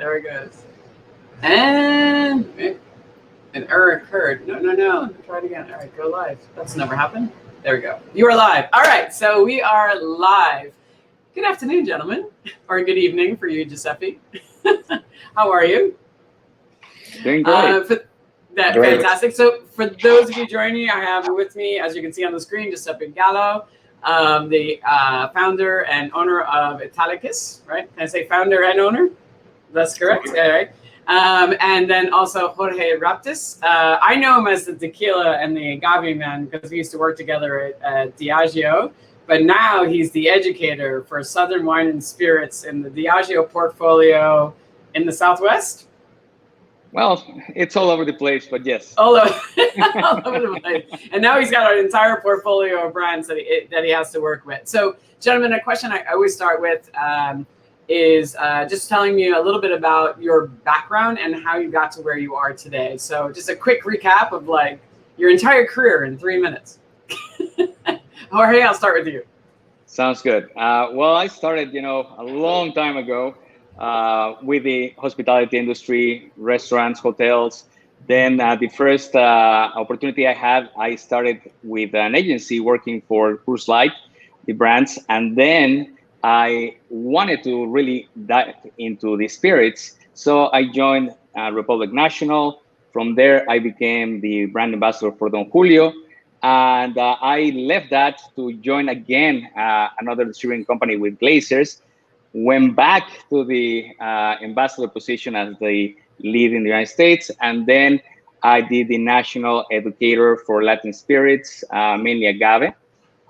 There it goes. And an error occurred. No. Try it again. All right, go live. That's never happened. There we go. You are live. All right, so we are live. Good afternoon, gentlemen, or good evening for you, Giuseppe. How are you? Doing great. Great. Fantastic. So for those of you joining, I have with me, as you can see on the screen, Giuseppe Gallo, the founder and owner of Italicus, right? Can I say founder and owner? That's correct. All right. And then also Jorge Raptis. I know him as the tequila and the agave man because we used to work together at Diageo. But now he's the educator for Southern Wine and Spirits in the Diageo portfolio in the Southwest. Well, it's all over the place, but yes. All over the place. And now he's got an entire portfolio of brands that he has to work with. So, gentlemen, a question I always start with is just telling me a little bit about your background and how you got to where you are today. So just a quick recap of like your entire career in 3 minutes. Jorge, I'll start with you. Sounds good. Well, I started, a long time ago with the hospitality industry, restaurants, hotels. Then the first opportunity I had, I started with an agency working for Cruise Light, the brands. And then I wanted to really dive into the spirits. So I joined Republic National. From there, I became the brand ambassador for Don Julio. And I left that to join again another distributing company with Glazers. Went back to the ambassador position as the lead in the United States. And then I did the national educator for Latin spirits, mainly agave.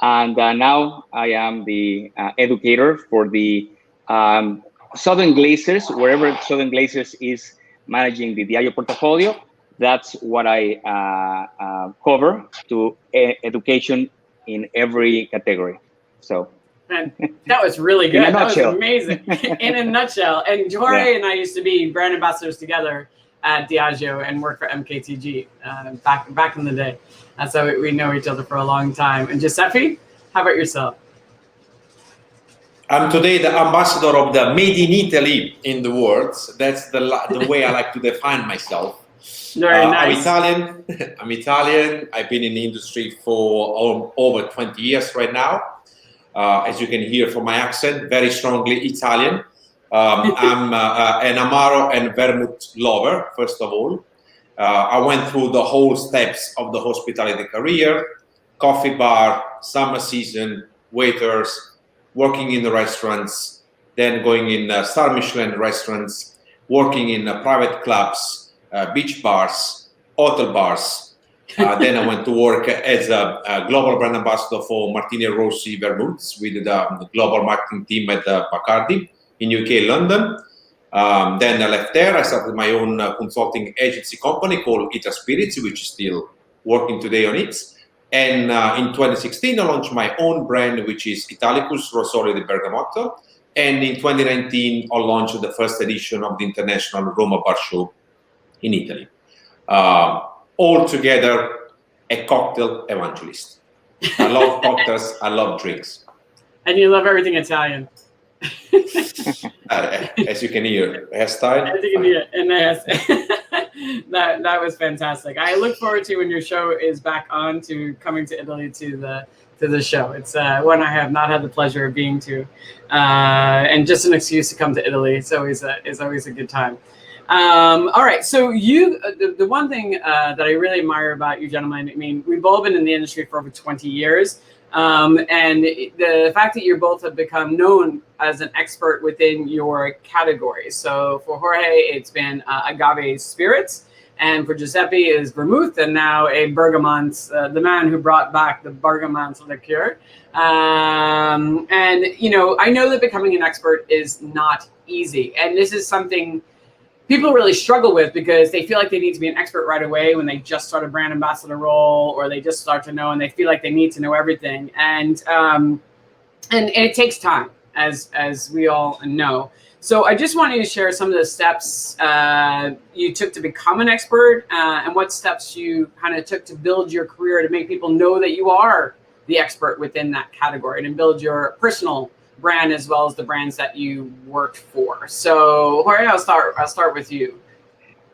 And now I am the educator for the Southern Glazers, wherever Southern Glazers is managing the Diageo portfolio. That's what I cover to education in every category. So. And that was really good. That was amazing. In a nutshell. And Jorge and I used to be brand ambassadors together at Diageo and work for MKTG back in the day. So we know each other for a long time. And Giuseppe, how about yourself? I'm today the ambassador of the Made in Italy in the world. That's the way I like to define myself. Very nice. I'm Italian. I've been in the industry for over 20 years right now. As you can hear from my accent, very strongly Italian. I'm an Amaro and Vermouth lover, first of all. I went through the whole steps of the hospitality career, coffee bar, summer season, waiters, working in the restaurants, then going in Star Michelin restaurants, working in private clubs, beach bars, hotel bars. Then I went to work as a global brand ambassador for Martini Rossi Vermouths with the global marketing team at Bacardi in UK, London. Then I left there. I started my own consulting agency company called Ita Spirits, which is still working today on it. And in 2016, I launched my own brand, which is Italicus, Rosolio di Bergamotto. And in 2019, I launched the first edition of the International Roma Bar Show in Italy. Altogether, a cocktail evangelist. I love cocktails. I love drinks. And you love everything Italian. As you can hear, hairstyle. As you can hear, and that was fantastic. I look forward to when your show is back on to coming to Italy to the show. It's one I have not had the pleasure of being to, and just an excuse to come to Italy. It's always a good time. All right, so the one thing that I really admire about you gentlemen, I mean, we've all been in the industry for over 20 years, and the fact that you both have become known as an expert within your category. So for Jorge, it's been agave spirits, and for Giuseppe is vermouth, and now a Bergamot, the man who brought back the Bergamot liqueur. And, I know that becoming an expert is not easy, and this is something people really struggle with because they feel like they need to be an expert right away when they just start a brand ambassador role, or they just start to know and they feel like they need to know everything. And it takes time, as we all know. So I just want you to share some of the steps you took to become an expert and what steps you kind of took to build your career to make people know that you are the expert within that category and build your personal brand as well as the brands that you worked for. So Jorge, I'll start with you.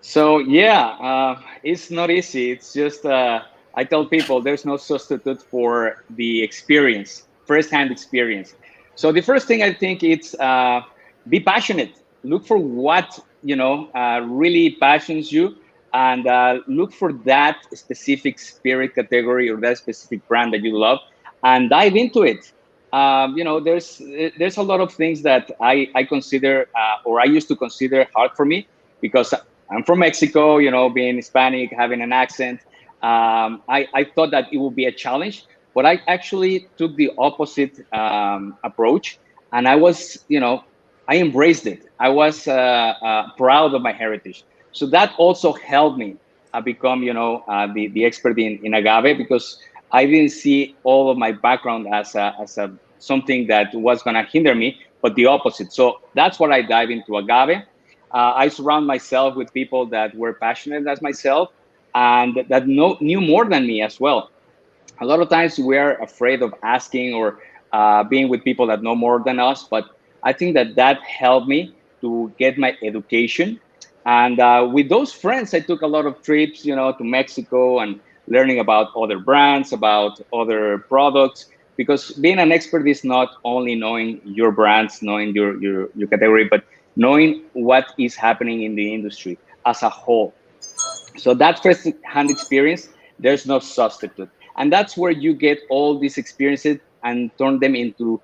So yeah, it's not easy. It's just I tell people there's no substitute for the experience, first-hand experience. So the first thing I think it's be passionate. Look for what really passions you, and look for that specific spirit category or that specific brand that you love, and dive into it. There's a lot of things that I consider or I used to consider hard for me because I'm from Mexico, being Hispanic, having an accent. I thought that it would be a challenge, but I actually took the opposite approach, and I embraced it. I was proud of my heritage. So that also helped me become, the expert in agave, because I didn't see all of my background as something that was going to hinder me, but the opposite. So that's what I dive into agave. I surround myself with people that were passionate as myself and that knew more than me as well. A lot of times we're afraid of asking or being with people that know more than us, but I think that helped me to get my education. And with those friends, I took a lot of trips, to Mexico and learning about other brands, about other products, because being an expert is not only knowing your brands, knowing your category, but knowing what is happening in the industry as a whole. So that first-hand experience, there's no substitute. And that's where you get all these experiences and turn them into,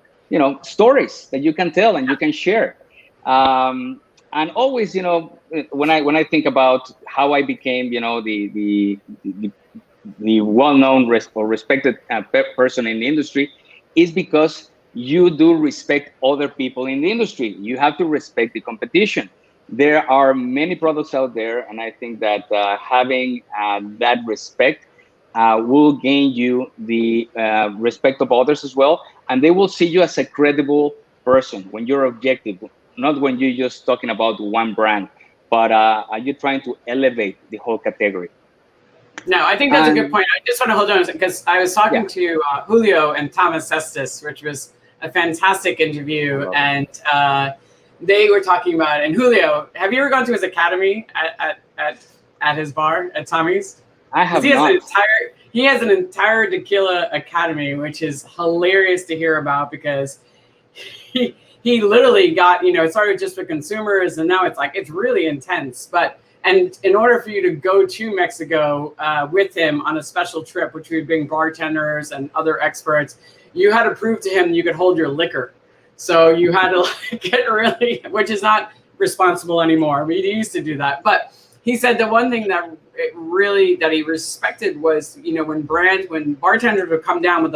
stories that you can tell and you can share. And always, when I think about how I became, the well-known or respected person in the industry, is because you do respect other people in the industry. You have to respect the competition. There are many products out there, and I think that having that respect will gain you the respect of others as well, and they will see you as a credible person when you're objective, not when you're just talking about one brand, but you're trying to elevate the whole category. No, I think that's a good point. I just want to hold on because I was talking to Julio and Thomas Estes, which was a fantastic interview, and they were talking about. And Julio, have you ever gone to his academy at his bar at Tommy's? I have not. He has an entire tequila academy, which is hilarious to hear about because he literally got, it started just for consumers, and now it's really intense. And in order for you to go to Mexico with him on a special trip, which would bring bartenders and other experts, you had to prove to him you could hold your liquor. So you had to get really, which is not responsible anymore. But he used to do that. But he said the one thing that he respected was, when bartenders would come down with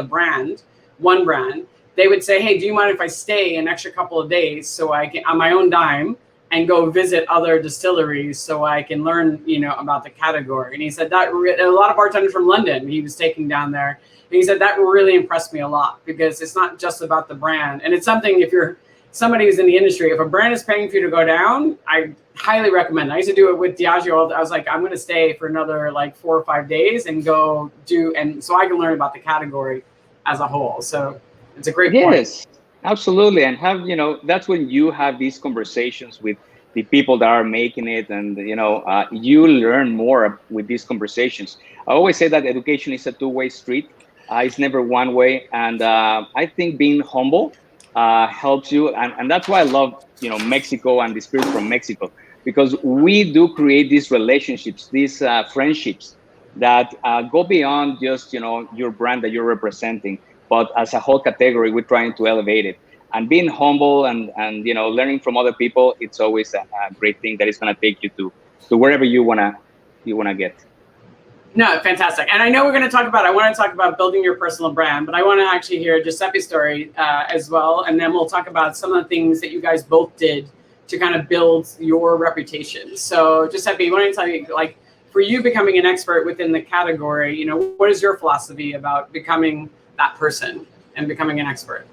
one brand, they would say, hey, do you mind if I stay an extra couple of days so I can, on my own dime, and go visit other distilleries so I can learn, about the category. And he said that a lot of bartenders from London he was taking down there. And he said that really impressed me a lot because it's not just about the brand. And it's something, if you're somebody who's in the industry, if a brand is paying for you to go down, I highly recommend. I used to do it with Diageo. I was like, I'm going to stay for another 4 or 5 days and go and so I can learn about the category as a whole. So it's a great point. Yes. Absolutely. And that's when you have these conversations with the people that are making it. And, you learn more with these conversations. I always say that education is a two-way street. It's never one way. And I think being humble helps you. And that's why I love, Mexico and the spirit from Mexico, because we do create these relationships, these friendships that go beyond just, your brand that you're representing. But as a whole category, we're trying to elevate it. And being humble and learning from other people, it's always a great thing that is going to take you to wherever you wanna get. No, fantastic. And I know I want to talk about building your personal brand, but I want to actually hear Giuseppe's story as well. And then we'll talk about some of the things that you guys both did to kind of build your reputation. So Giuseppe, why don't you tell me, for you becoming an expert within the category, what is your philosophy about becoming that person and becoming an expert?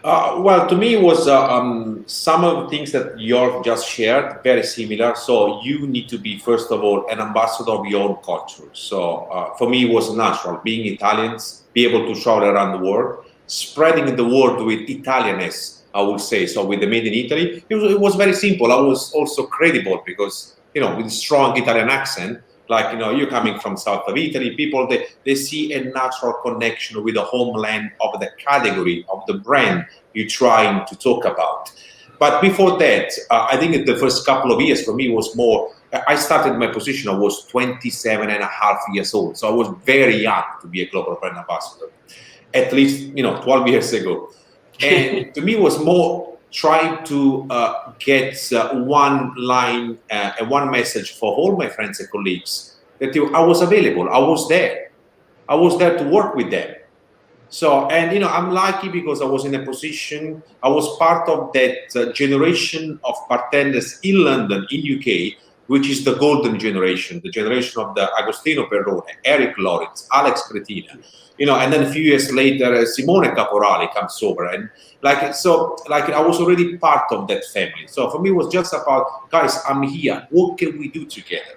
Well, to me, it was some of the things that Jorge just shared, very similar. So you need to be, first of all, an ambassador of your own culture. So for me, it was natural. Being Italians, be able to travel around the world, spreading the word with Italianness, I would say. So with the made in Italy, it was very simple. I was also credible because, you know, with a strong Italian accent, like, you know, you're coming from south of Italy, people, they see a natural connection with the homeland of the category, of the brand you're trying to talk about. But before that, I think the first couple of years for me was more, I started my position, I was 27 and a half years old. So I was very young to be a global brand ambassador, at least, you know, 12 years ago. And to me, it was more trying to get one line and one message for all my friends and colleagues that I was available, I was there to work with them. So, and, you know, I'm lucky because I was in a position, I was part of that generation of bartenders in London, in UK, which is the golden generation, the generation of the Agostino Perrone, Eric Lawrence, Alex Cretina, you know, and then a few years later, Simone Caporali comes over. And like, so, like, I was already part of that family. So for me, it was just about, guys, I'm here. What can we do together?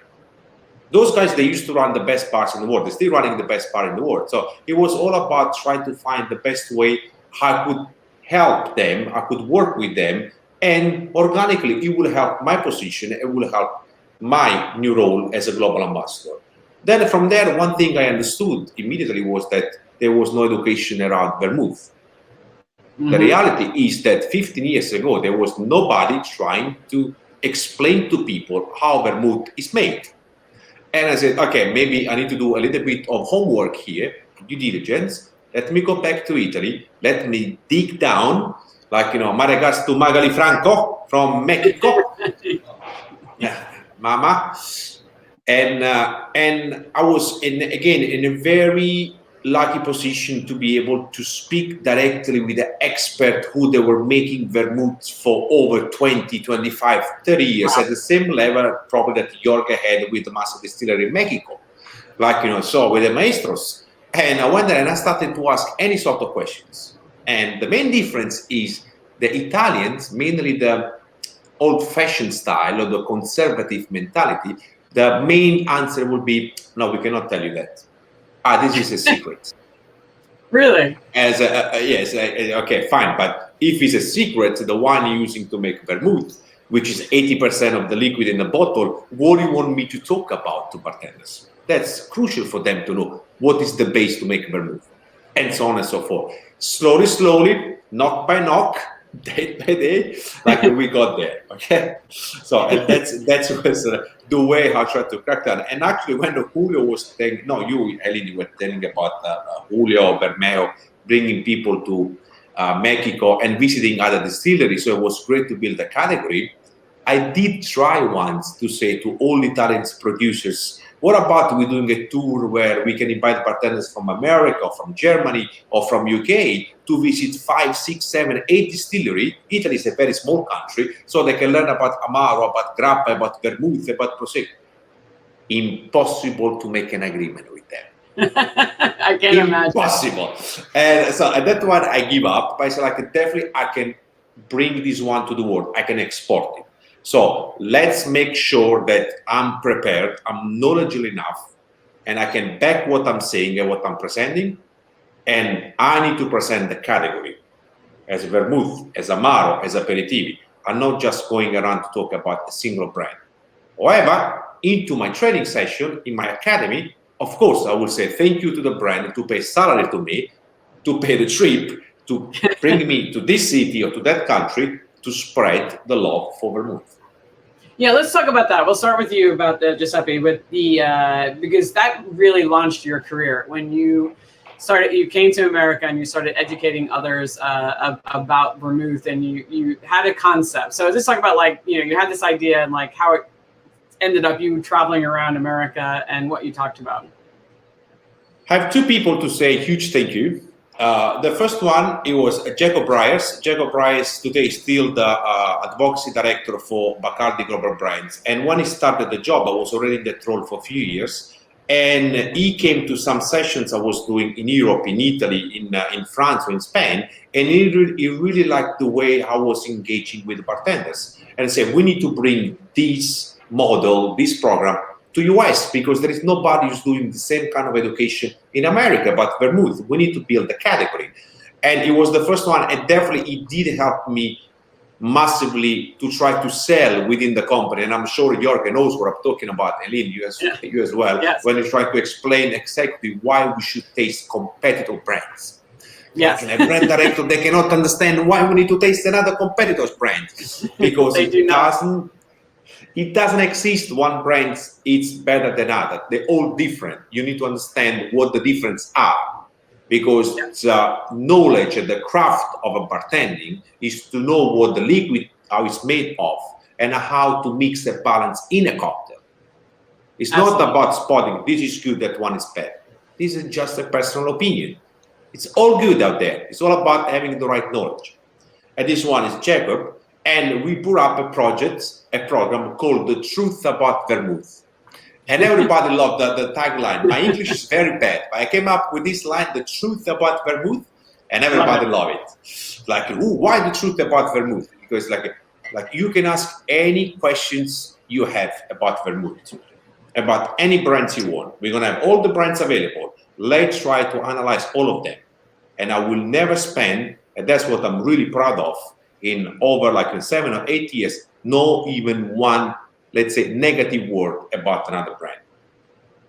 Those guys, they used to run the best bars in the world. They're still running the best bar in the world. So it was all about trying to find the best way I could help them, I could work with them, and organically it will help my position, it will help my new role as a global ambassador. Then from there, one thing I understood immediately was that there was no education around vermouth. The reality is that 15 years ago, there was nobody trying to explain to people how vermouth is made. And I said, okay, maybe I need to do a little bit of homework here, due diligence. Let me go back to Italy. Let me dig down, like, you know, my regards to Magali Franco from Mexico. Yeah, Mama. And I was, again, in a very lucky position to be able to speak directly with the expert who they were making vermouth for over 20, 25, 30 years at the same level probably that Jorge had with the master distillery in Mexico. Like, you know, so with the maestros. And I went there and I started to ask any sort of questions. And the main difference is the Italians, mainly the old-fashioned style or the conservative mentality, the main answer would be, no, we cannot tell you that. This is a secret. Really? As yes, okay, fine. But if it's a secret, the one you're using to make vermouth, which is 80% of the liquid in the bottle, what do you want me to talk about to bartenders? That's crucial for them to know what is the base to make vermouth, and so on and so forth. Slowly, slowly, knock by knock, day by day, like we got there. Okay, so and that was the way I tried to crack that. And actually, when Julio was saying, no, you, Eleni, were telling about Julio Bermeo bringing people to Mexico and visiting other distilleries, so it was great to build a category. I did try once to say to all Italian producers, what about we doing a tour where we can invite bartenders from America, from Germany, or from UK to visit 5, 6, 7, 8 distilleries. Italy is a very small country, so they can learn about Amaro, about Grappa, about Vermouth, about Prosecco. Impossible to make an agreement with them. I can't imagine. Impossible. And so at that one, I give up. But I said, like, definitely I can bring this one to the world. I can export it. So let's make sure that I'm prepared, I'm knowledgeable enough, and I can back what I'm saying and what I'm presenting. And I need to present the category as vermouth, as amaro, as aperitivi. I'm not just going around to talk about a single brand. However, into my training session, in my academy, of course, I will say thank you to the brand to pay salary to me, to pay the trip, to bring me to this city or to that country, to spread the love for vermouth. Yeah, let's talk about that. We'll start with you about the Giuseppe, with the because that really launched your career when you started. You came to America and you started educating others about vermouth, and you had a concept. So let's talk about, like, you know, you had this idea and like how it ended up you traveling around America and what you talked about. I have two people to say huge thank you. The first one, it was Jacob Bryers. Jacob Bryers today is still the advocacy director for Bacardi Global Brands. And when he started the job, I was already in that role for a few years. And he came to some sessions I was doing in Europe, in Italy, in France, or in Spain. And he really liked the way I was engaging with bartenders. And said, we need to bring this model, this program, to US, because there is nobody who's doing the same kind of education in America, but vermouth, we need to build the category. And it was the first one, and definitely it did help me massively to try to sell within the company. And I'm sure Jorge knows what I'm talking about, and Lynn, you as well, yes. when you try to explain exactly why we should taste competitor brands. Yes. Like a brand director, they cannot understand why we need to taste another competitor's brand, because it doesn't exist one brand it's better than other. They're all different. You need to understand what the difference are, because the knowledge and the craft of a bartending is to know what the liquid, how it's made of, and how to mix a balance in a cocktail. It's not about spotting, this is good, that one is bad. This is just a personal opinion. It's all good out there. It's all about having the right knowledge. And this one is Jacob, and we put up a program called The Truth About Vermouth. And everybody loved the tagline. My English is very bad, but I came up with this line, The Truth About Vermouth, and everybody loved it. Like, ooh, why the truth about vermouth? Because like you can ask any questions you have about vermouth, about any brands you want. We're gonna have all the brands available. Let's try to analyze all of them. And I will never spend, and that's what I'm really proud of, in over like 7 or 8 years, no even one, let's say, negative word about another brand.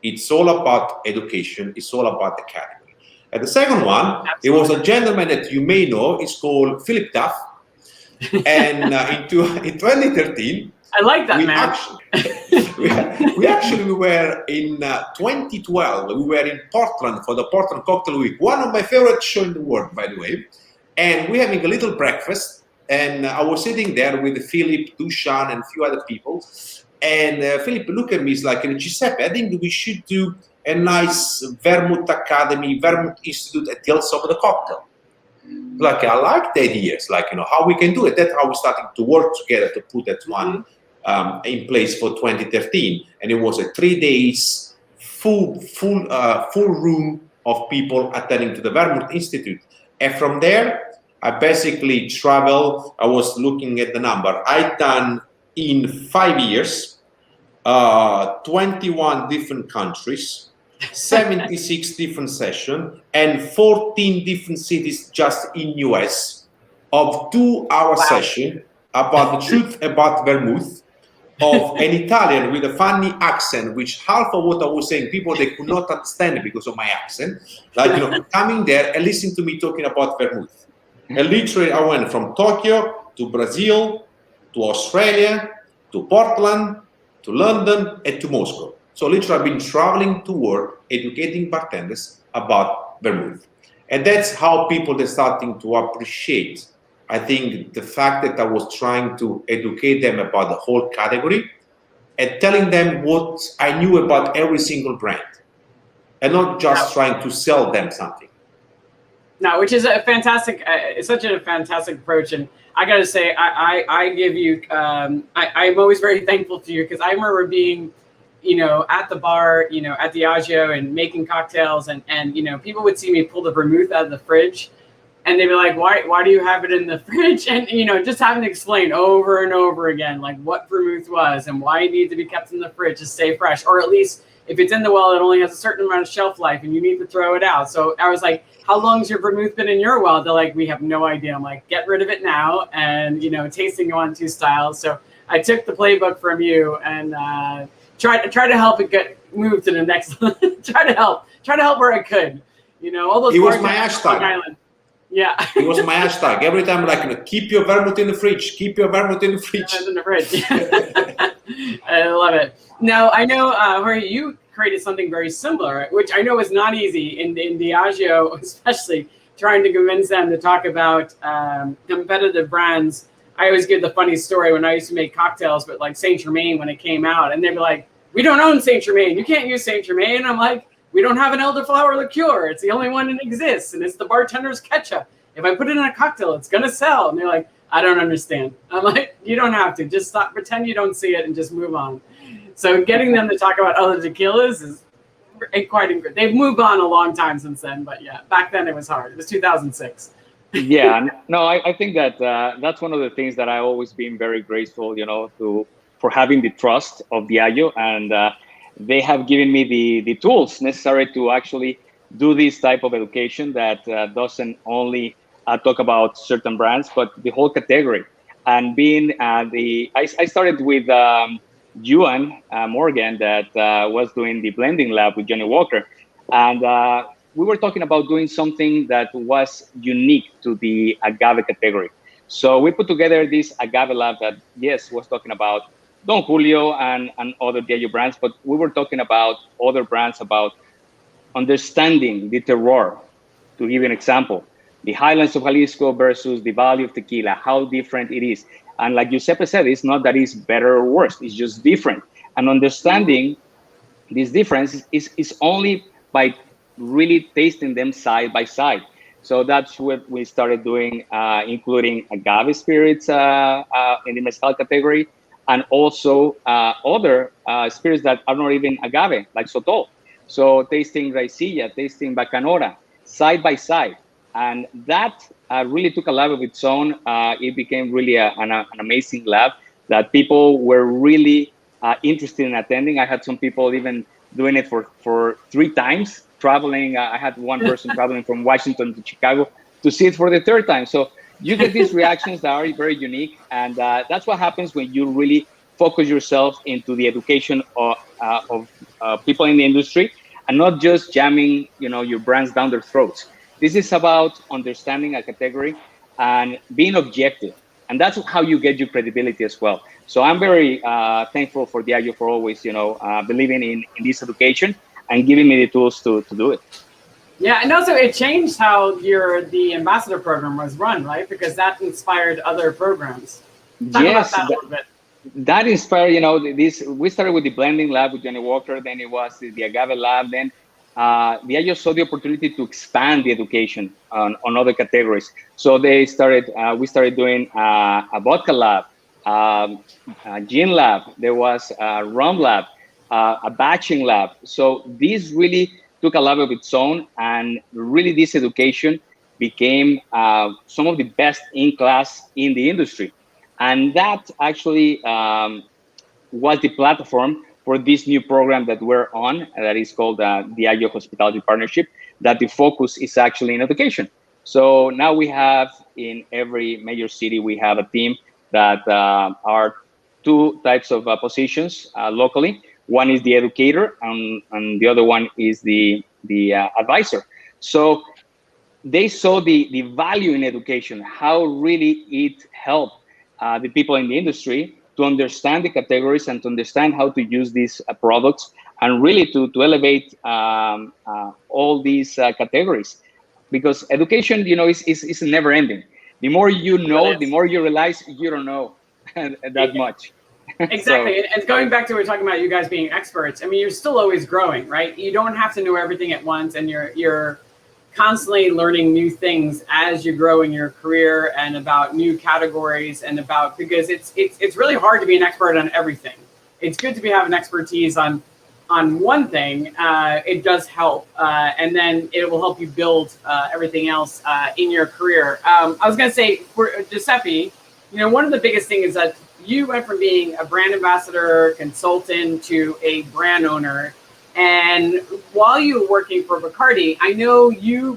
It's all about education. It's all about the category. And the second one, it was a gentleman that you may know. It's called Philip Duff. And in 2013, I like that, man. We were in 2012. We were in Portland for the Portland Cocktail Week, one of my favorite shows in the world, by the way. And we're having a little breakfast. And I was sitting there with Philip, Dushan, and a few other people. And Philip looked at me, he's like, Giuseppe, I think we should do a nice Vermouth Academy, Vermouth Institute at the outside of the cocktail. Like, I like the ideas, like, how we can do it. That's how we started to work together to put that one in place for 2013. And it was a 3 days full room of people attending to the Vermouth Institute. And from there, I basically traveled. I was looking at the number. I've done in 5 years, 21 different countries, 76 different sessions, and 14 different cities just in US, of 2-hour session about the truth about vermouth, of an Italian with a funny accent, which half of what I was saying, people, they could not understand it because of my accent. Like, coming there and listening to me talking about vermouth. And literally, I went from Tokyo to Brazil, to Australia, to Portland, to London, and to Moscow. So literally, I've been traveling to work, educating bartenders about vermouth. And that's how people are starting to appreciate, I think, the fact that I was trying to educate them about the whole category and telling them what I knew about every single brand, and not just trying to sell them something. No, which is a fantastic, it's such a fantastic approach. And I got to say, I give you, I'm always very thankful to you, because I remember being, at the bar, at Diageo and making cocktails, and people would see me pull the vermouth out of the fridge, and they'd be like, why do you have it in the fridge? And, just having to explain over and over again, like what vermouth was and why it needed to be kept in the fridge to stay fresh, or at least if it's in the well, it only has a certain amount of shelf life and you need to throw it out. So I was like, how long has your vermouth been in your well? They're like, we have no idea. I'm like, get rid of it now. And, tasting you on 2 styles. So I took the playbook from you and try to help it get moved to the next try to help where I could. All those. It was my hashtag. Yeah. It was my hashtag. Every time, like, keep your vermouth in the fridge. Keep your vermouth in the fridge. In the fridge. I love it. Now, I know, Jorge, you created something very similar, which I know is not easy in Diageo, especially trying to convince them to talk about competitive brands. I always give the funny story when I used to make cocktails with like Saint Germain when it came out, and they'd be like, we don't own Saint Germain. You can't use Saint Germain. I'm like, we don't have an elderflower liqueur. It's the only one that exists, and it's the bartender's ketchup. If I put it in a cocktail, it's going to sell. And they're like, I don't understand. I'm like, you don't have to. Just stop, pretend you don't see it, and just move on. So getting them to talk about other tequilas is quite incredible. They've moved on a long time since then, but yeah, back then it was hard. It was 2006. Yeah, no, I think that that's one of the things that I've always been very grateful, for having the trust of Diageo, and they have given me the tools necessary to actually do this type of education that doesn't only talk about certain brands, but the whole category. And being I started with Ewan Morgan that was doing the blending lab with Johnny Walker. And we were talking about doing something that was unique to the agave category. So we put together this agave lab that, yes, was talking about Don Julio and other Diageo brands, but we were talking about other brands, about understanding the terroir. To give you an example, the highlands of Jalisco versus the valley of tequila, how different it is. And like Giuseppe said, it's not that it's better or worse, it's just different. And understanding this difference is only by really tasting them side by side. So that's what we started doing, including agave spirits in the mezcal category, and also other spirits that are not even agave, like Sotol. So tasting Raicilla, tasting Bacanora, side by side. And that really took a lab of its own. It became really an amazing lab that people were really interested in attending. I had some people even doing it for 3 times, traveling. I had one person traveling from Washington to Chicago to see it for the 3rd time. So you get these reactions that are very unique. And that's what happens when you really focus yourself into the education of people in the industry, and not just jamming, your brands down their throats. This is about understanding a category and being objective. And that's how you get your credibility as well. So I'm very thankful for Diageo for always, believing in this education and giving me the tools to do it. Yeah, and also it changed how the ambassador program was run, right? Because that inspired other programs. Talk Yes, about that a little bit. That inspired, this. We started with the blending lab with Johnny Walker, then it was the agave lab, then Diageo saw the opportunity to expand the education on other categories. So we started doing a vodka lab, a gin lab, there was a rum lab, a batching lab. So this really took a lab of its own, and really this education became some of the best in class in the industry. And that actually was the platform for this new program that we're on, that is called the Diageo Hospitality Partnership, that the focus is actually in education. So now we have, in every major city, we have a team that are 2 types of positions locally. One is the educator, and the other one is the advisor. So they saw the value in education, how really it helped the people in the industry to understand the categories and to understand how to use these products, and really to elevate all these categories. Because education, is never ending. The more you know, the more you realize you don't know that much. Exactly. And going back to what we're talking about, you guys being experts, I mean, you're still always growing, right? You don't have to know everything at once, and you're constantly learning new things as you grow in your career, and about new categories, and because it's really hard to be an expert on everything. It's good to have an expertise on one thing. It does help, and then it will help you build everything else in your career. I was going to say, for Giuseppe, one of the biggest things is that you went from being a brand ambassador consultant to a brand owner. And while you were working for Bacardi, I know you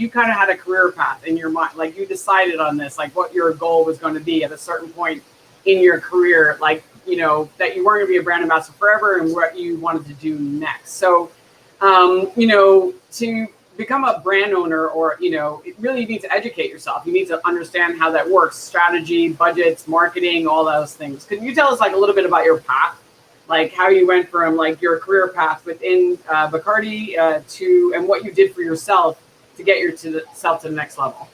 kind of had a career path in your mind. Like, you decided on this, like what your goal was going to be at a certain point in your career, like, that you weren't going to be a brand ambassador forever, and what you wanted to do next. So, to become a brand owner, or, it really, you need to educate yourself. You need to understand how that works, strategy, budgets, marketing, all those things. Can you tell us like a little bit about your path? Like how you went from like your career path within Bacardi and what you did for yourself to get yourself to the next level.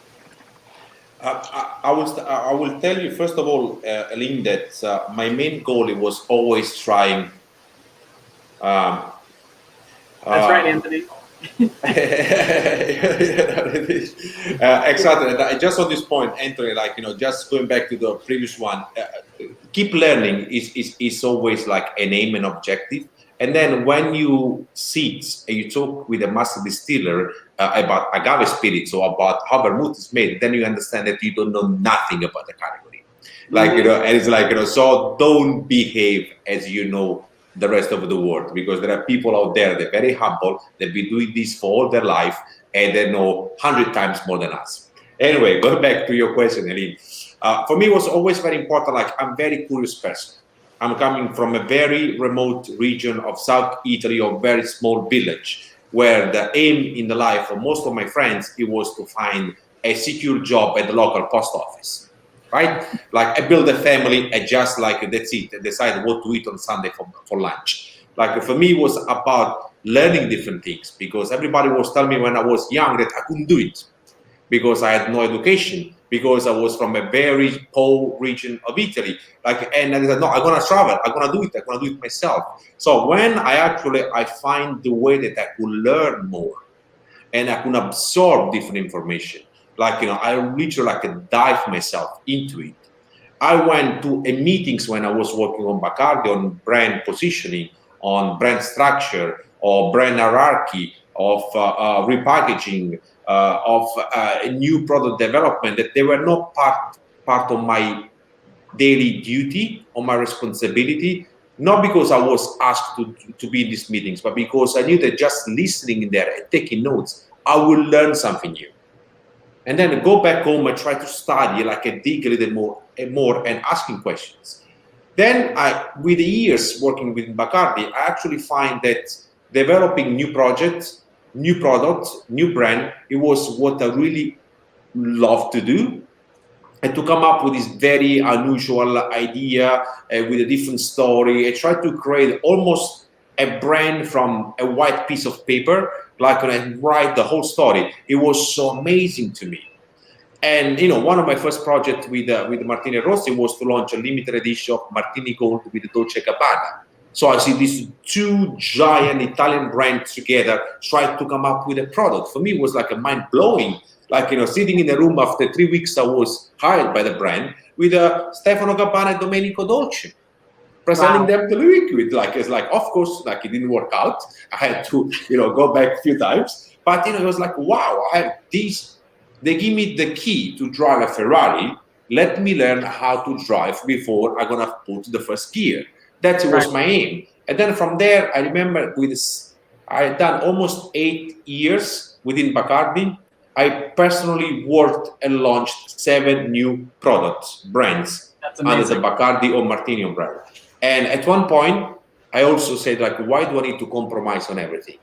I will tell you, first of all, Aline, that my main goal was always trying. That's right, Anthony. Exactly. Just on this point, Anthony, just going back to the previous one, keep learning is always like an aim and objective. And then when you sit and you talk with a master distiller about agave spirits or about how vermouth is made, then you understand that you don't know nothing about the category. And it's so don't behave as the rest of the world, because there are people out there that are very humble, they've been doing this for all their life, and they know 100 times more than us. Anyway, going back to your question, Eileen. For me, it was always very important. Like, I'm a very curious person. I'm coming from a very remote region of South Italy, or very small village, where the aim in the life of most of my friends, it was to find a secure job at the local post office, right? Like, I build a family, and just like that's it, and decide what to eat on Sunday for lunch. Like, for me, it was about learning different things, because everybody was telling me when I was young that I couldn't do it, because I had no education, because I was from a very poor region of Italy. Like, and I said, no, I'm gonna travel, I'm gonna do it myself. So when I find the way that I could learn more, and I could absorb different information, like, I literally like dive myself into it. I went to meetings when I was working on Bacardi, on brand positioning, on brand structure, or brand hierarchy, of repackaging, of new product development, that they were not part of my daily duty or my responsibility, not because I was asked to be in these meetings, but because I knew that just listening in there and taking notes, I will learn something new. And then go back home and try to study, like, and dig a little more and asking questions. Then with the years working with Bacardi, I actually find that developing new projects, new products, new brand, it was what I really love to do. And to come up with this very unusual idea with a different story, I tried to create almost a brand from a white piece of paper, like when I write the whole story. It was so amazing to me. And one of my first projects with Martini Rossi was to launch a limited edition of Martini Gold with Dolce & Gabbana. So I see these two giant Italian brands together, try to come up with a product. For me, it was like a mind-blowing. Like, sitting in a room after 3 weeks, I was hired by the brand with Stefano Gabbana and Domenico Dolce, presenting them to the liquid. Like, it's like, of course, like, it didn't work out. I had to, go back a few times. But, it was like, wow, I have these. They give me the key to drive a Ferrari. Let me learn how to drive before I'm going to put the first gear. That was my aim. And then from there, I remember I had done almost 8 years within Bacardi. I personally worked and launched 7 new products, brands, under the Bacardi or Martini umbrella. And at one point, I also said, like, why do I need to compromise on everything?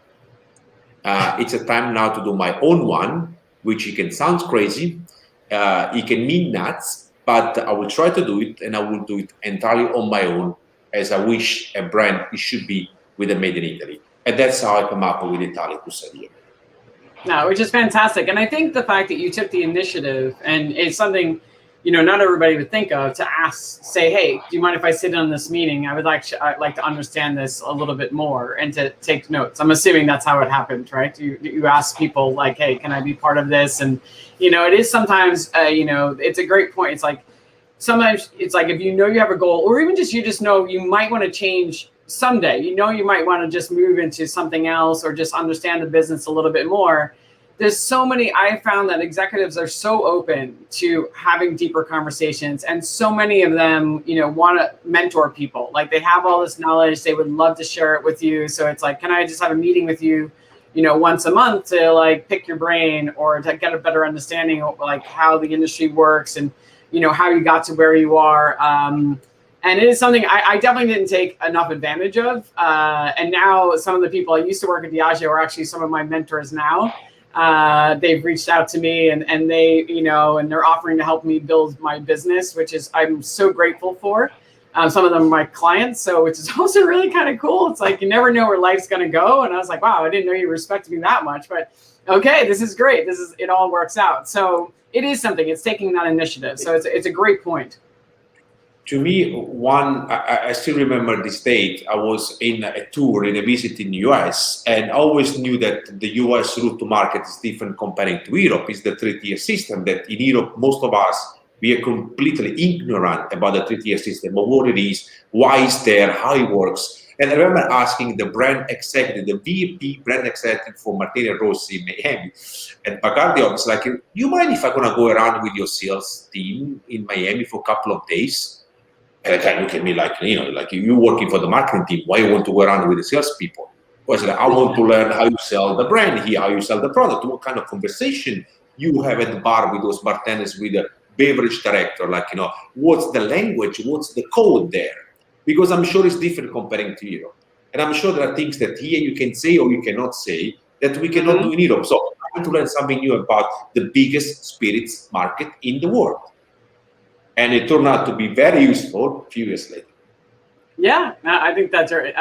It's a time now to do my own one, which it can sound crazy, it can mean nuts, but I will try to do it, and I will do it entirely on my own, as I wish a brand it should be with a made in Italy. And that's how I come up with Italicus idea. No, which is fantastic. And I think the fact that you took the initiative, and it's something, not everybody would think of, to say, hey, do you mind if I sit in this meeting? I'd like to understand this a little bit more and to take notes. I'm assuming that's how it happened, right? You ask people, like, hey, can I be part of this? And, it is sometimes, it's a great point. It's like, sometimes it's like, if you have a goal, or even just, you might want to change someday, you might want to just move into something else, or just understand the business a little bit more. There's so many, I found that executives are so open to having deeper conversations, and so many of them, want to mentor people. Like, they have all this knowledge, they would love to share it with you. So it's like, can I just have a meeting with you, once a month to, like, pick your brain, or to get a better understanding of, like, how the industry works, and, how you got to where you are. And it is something I definitely didn't take enough advantage of. And now some of the people I used to work at Diageo are actually some of my mentors now. They've reached out to me, and they, and they're offering to help me build my business, which is, I'm so grateful for. Some of them are my clients, so which is also really kind of cool. It's like, you never know where life's going to go. And I was like, wow, I didn't know you respected me that much, but okay, this is great. It all works out. So it is something, it's taking that initiative. So it's a great point. To me, I still remember this date. I was in a tour, in a visit in the US, and I always knew that the US route to market is different comparing to Europe. It's the 3-tier system that in Europe, most of us, we are completely ignorant about the 3-tier system, of what it is, why it's there, how it works. And I remember asking the brand executive, the VP brand executive for Martini Rossi in Miami, and Bacardi was like, you mind if I'm going to go around with your sales team in Miami for a couple of days? And the guy looked at me like, like, you're working for the marketing team. Why you want to go around with the salespeople? I was like, I want to learn how you sell the brand here, how you sell the product, what kind of conversation you have at the bar with those bartenders, with the beverage director, like, what's the language, what's the code there? Because I'm sure it's different comparing to Europe. And I'm sure there are things that here you can say or you cannot say that we cannot do in Europe. So I want to learn something new about the biggest spirits market in the world. And it turned out to be very useful a few years later. Yeah, I think that's right.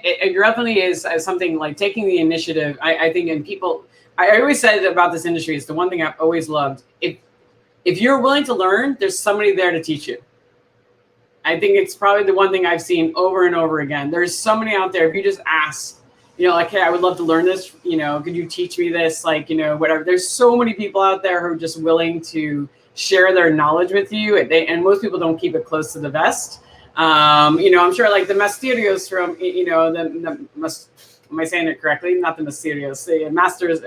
It definitely is something like taking the initiative. I think in people, I always said about this industry, it's the one thing I've always loved. If you're willing to learn, there's somebody there to teach you. I think it's probably the one thing I've seen over and over again. There's somebody out there, if you just ask, like, hey, I would love to learn this, could you teach me this? Like, whatever. There's so many people out there who are just willing to share their knowledge with you. And most people don't keep it close to the vest. I'm sure like the Mysterios from, am I saying it correctly? Not the Mysterios, the Masters.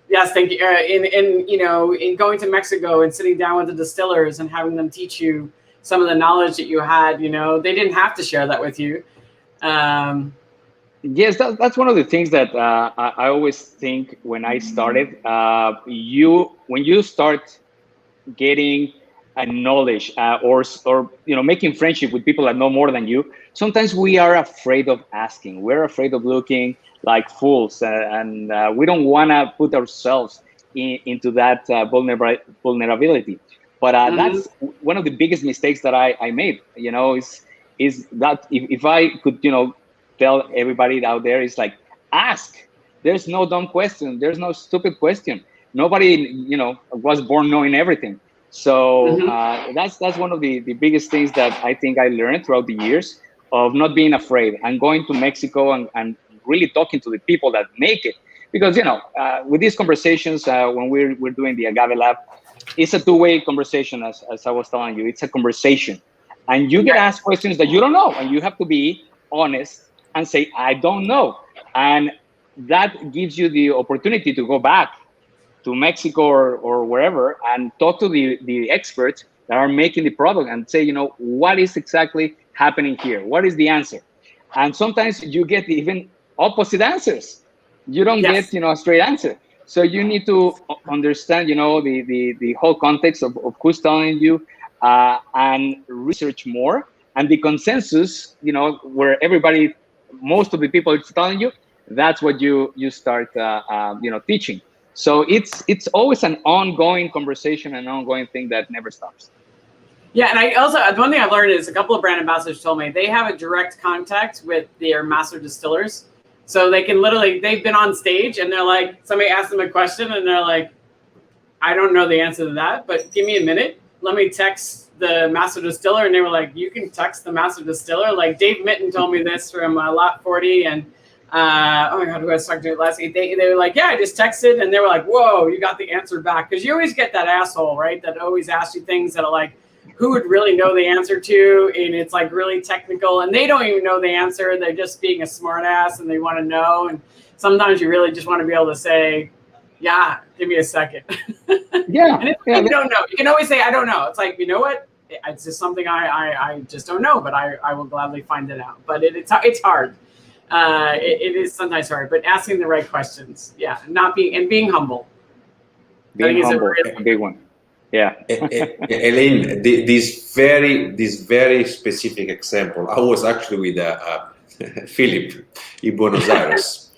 Yes, thank you. In going to Mexico and sitting down with the distillers and having them teach you some of the knowledge that you had, they didn't have to share that with you. Yes, that's one of the things that I always think when I started. When you start getting a knowledge or making friendship with people that know more than you, sometimes we are afraid of asking. We're afraid of looking like fools, and we don't want to put ourselves into that vulnerability. But that's one of the biggest mistakes that I made. Is that if I could tell everybody out there, is like, ask. There's no dumb question. There's no stupid question. Nobody was born knowing everything. So that's one of the biggest things that I think I learned throughout the years of not being afraid and going to Mexico and really talking to the people that make it. Because, with these conversations, when we're doing the Agave Lab, it's a two-way conversation, as I was telling you. It's a conversation. And you get asked questions that you don't know, and you have to be honest and say, I don't know. And that gives you the opportunity to go back to Mexico or wherever and talk to the experts that are making the product and say, what is exactly happening here? What is the answer? And sometimes you get even opposite answers. You don't get, a straight answer. So you need to understand, the whole context of who's telling you and research more. And the consensus, where most of the people are telling you, that's what you start, teaching. So it's always an ongoing conversation, an ongoing thing that never stops. Yeah, and I also, one thing I learned is a couple of brand ambassadors told me they have a direct contact with their master distillers. So they can literally, they've been on stage and they're like, somebody asked them a question and they're like, I don't know the answer to that, but give me a minute. Let me text the master distiller. And they were like, you can text the master distiller. Like Dave Mitten told me this from Lot 40 and oh my God, who I was talking to last week? They were like, yeah, I just texted. And they were like, whoa, you got the answer back. Because you always get that asshole, right? That always asks you things that are like, who would really know the answer to? And it's like really technical. And they don't even know the answer. They're just being a smart ass and they want to know. And sometimes you really just want to be able to say, yeah, give me a second. Yeah. And you don't know. You can always say, I don't know. It's like, you know what? It's just something I just don't know, but I will gladly find it out. But it's hard. It is sometimes hard, but asking the right questions, being humble. Being humble, a big one. Yeah. Elaine, this very specific example. I was actually with Philip in Buenos Aires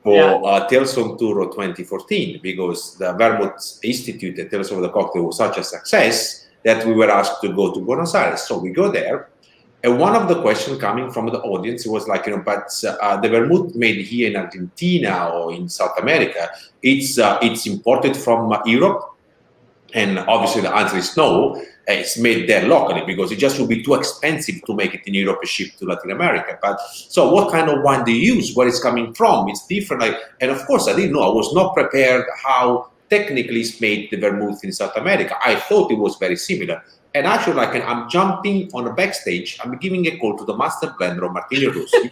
for Tales on Tour 2014 because the Vermouth Institute at Tales of the Cocktail was such a success that we were asked to go to Buenos Aires. So we go there. And one of the questions coming from the audience was like, but the vermouth made here in Argentina or in South America, it's imported from Europe. And obviously the answer is no, it's made there locally because it just would be too expensive to make it in Europe and ship to Latin America. But so what kind of wine do you use? Where it's coming from? It's different. And of course I didn't know, I was not prepared how technically it's made the vermouth in South America. I thought it was very similar. And actually, I'm jumping on a backstage, I'm giving a call to the master blender of Martini Rossi.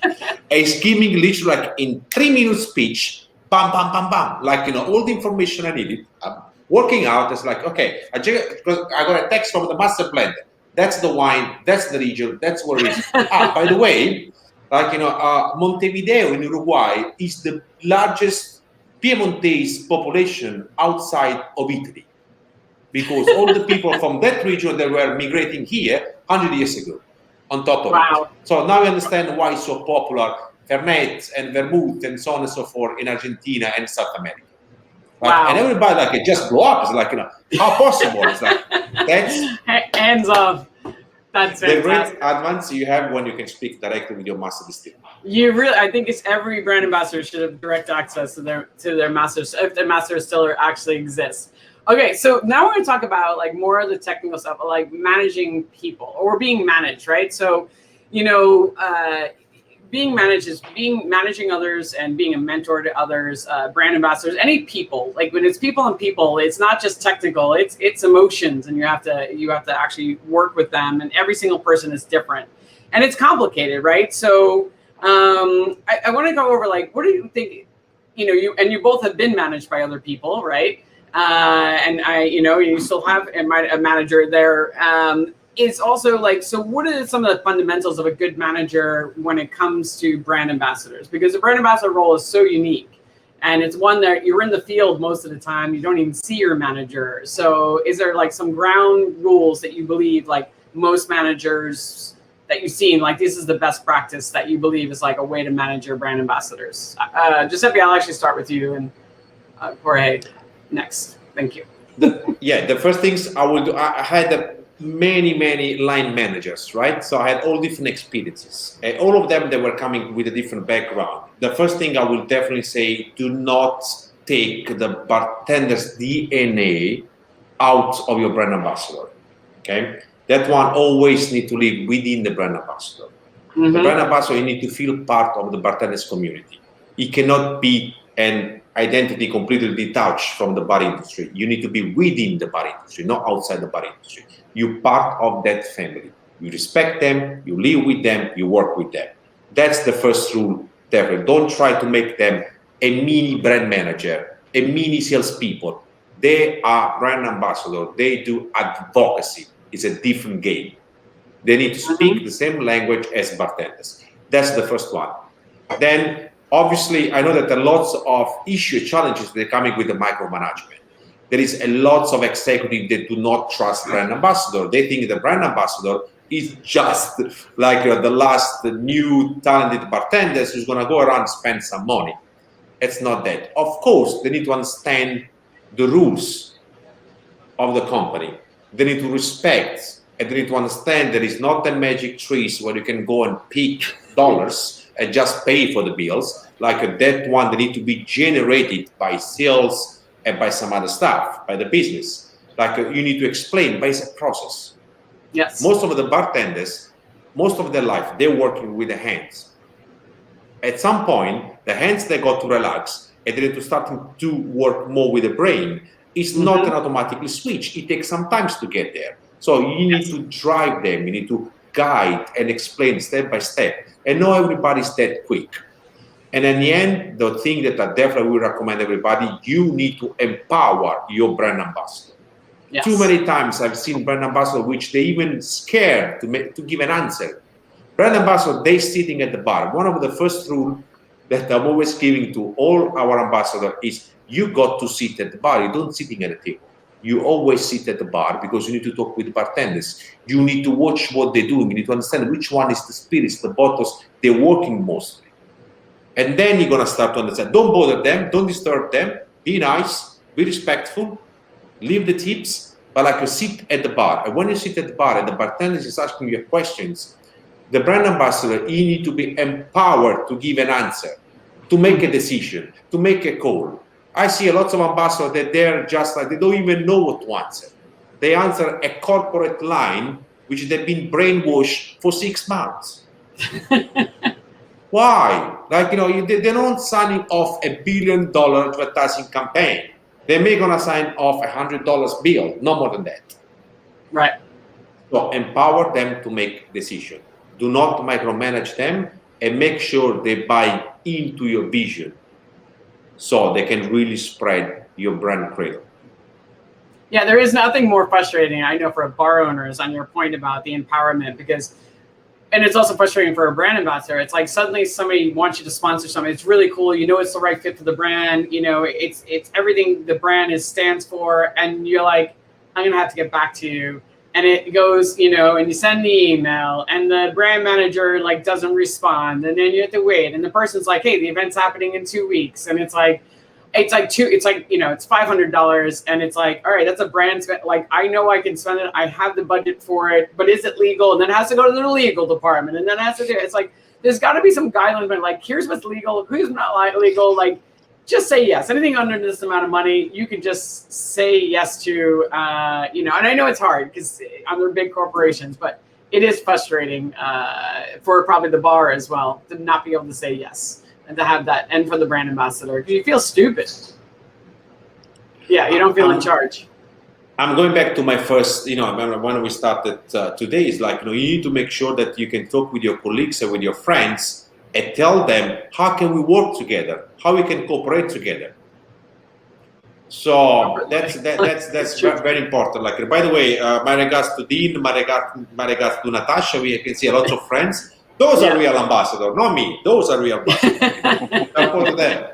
He's giving literally in 3-minute speech, bam, bam, bam, bam, all the information I needed. I'm working out, it's like, okay, because I got a text from the master blender. That's the wine, that's the region, that's what it is. By the way, Montevideo in Uruguay is the largest Piemontese population outside of Italy, because all the people from that region that were migrating here 100 years ago, on top of it. So now we understand why it's so popular, Fernet and Vermouth and so on and so forth in Argentina and South America. Like, and everybody like it just blew up. It's like, how possible? It's like, that's hands off. That's the great advance you have when you can speak directly with your master distiller. You really, I think it's every brand ambassador should have direct access to their masters if their master distiller actually exists. Okay, so now we're going to talk about like more of the technical stuff, like managing people or being managed, right? So, being managed is managing others and being a mentor to others, brand ambassadors, any people. Like when it's people and people, it's not just technical, it's emotions, and you have to actually work with them, and every single person is different. And it's complicated, right? So I want to go over like, what do you think, you both have been managed by other people, right? And you still have a manager there. It's also like, so what are some of the fundamentals of a good manager when it comes to brand ambassadors? Because the brand ambassador role is so unique, and it's one that you're in the field most of the time. You don't even see your manager. So is there like some ground rules that you believe like most managers that you've seen, like this is the best practice that you believe is like a way to manage your brand ambassadors? Giuseppe, I'll actually start with you, and Jorge next. Thank you. The first things I will do, I had many line managers, right? So I had all different experiences, and all of them, they were coming with a different background. The first thing I will definitely say, do not take the bartender's DNA out of your brand ambassador, okay? That one always need to live within the brand ambassador. The brand ambassador, you need to feel part of the bartender's community. It cannot be an identity completely detached from the bar industry. You need to be within the bar industry, not outside the bar industry. You're part of that family. You respect them, you live with them, you work with them. That's the first rule. Definitely. Don't try to make them a mini brand manager, a mini salespeople. They are brand ambassador. They do advocacy. It's a different game. They need to speak the same language as bartenders. That's the first one. Then, obviously, I know that there are lots of challenges that are coming with the micromanagement. There is a lot of executives that do not trust brand ambassador. They think the brand ambassador is just like the last new talented bartenders who's going to go around and spend some money. It's not that. Of course, they need to understand the rules of the company. They need to respect, and they need to understand there is not a magic trees where you can go and pick dollars and just pay for the bills. Like that one, they need to be generated by sales and by some other stuff, by the business. Like you need to explain, but it's a process. Yes. Most of the bartenders, most of their life, they're working with the hands. At some point, the hands, they got to relax, and they need to start to work more with the brain. It's not an automatically switch. It takes some time to get there. So you need to drive them. You need to guide and explain step by step. And not everybody's that quick. And in the end, the thing that I definitely will recommend everybody, you need to empower your brand ambassador. Yes. Too many times I've seen brand ambassador which they even scared to give an answer. Brand ambassador, they sitting at the bar. One of the first rules that I'm always giving to all our ambassadors is you got to sit at the bar. You don't sitting at a table. You always sit at the bar because you need to talk with the bartenders. You need to watch what they're doing. You need to understand which one is the spirits, the bottles they're working mostly. And then you're going to start to understand. Don't bother them. Don't disturb them. Be nice. Be respectful. Leave the tips. But like you sit at the bar. And when you sit at the bar and the bartender is asking you questions, the brand ambassador, you need to be empowered to give an answer, to make a decision, to make a call. I see a lot of ambassadors that they're just like, they don't even know what to answer. They answer a corporate line, which they've been brainwashed for 6 months. Why? Like, they're not signing off $1 billion advertising campaign. They may gonna sign off $100 bill, no more than that. Right. So empower them to make decision. Do not micromanage them, and make sure they buy into your vision so they can really spread your brand cradle. Yeah, there is nothing more frustrating, I know, for bar owners on your point about the empowerment, because And it's also frustrating for a brand ambassador. It's like suddenly somebody wants you to sponsor something. It's really cool. You know, it's the right fit for the brand. You know, it's everything the brand stands for. And you're like, I'm going to have to get back to you. And it goes, you know, and you send the email and the brand manager like doesn't respond. And then you have to wait. And the person's like, hey, the event's happening in 2 weeks. And it's like, it's like, you know, it's $500. And it's like, all right, that's a brand spend. Like, I know I can spend it. I have the budget for it, but is it legal? And then it has to go to the legal department. And then it has to do it. It's like, there's got to be some guidelines, but like, here's what's legal, who's not legal. Like, just say yes. Anything under this amount of money, you can just say yes to, you know, and I know it's hard because under big corporations, but it is frustrating for probably the bar as well to not be able to say yes. And to have that, and for the brand ambassador, because you feel stupid. Yeah, you don't feel in charge. I'm going back to my first, you know, when we started today, is like, you know, you need to make sure that you can talk with your colleagues and with your friends and tell them, how can we work together? How we can cooperate together? So that's very important. Like, by the way, my regards to Dean, my regards to Natasha. We can see a lot of friends. Those are real ambassadors, not me. Those are real ambassadors. I'll to them.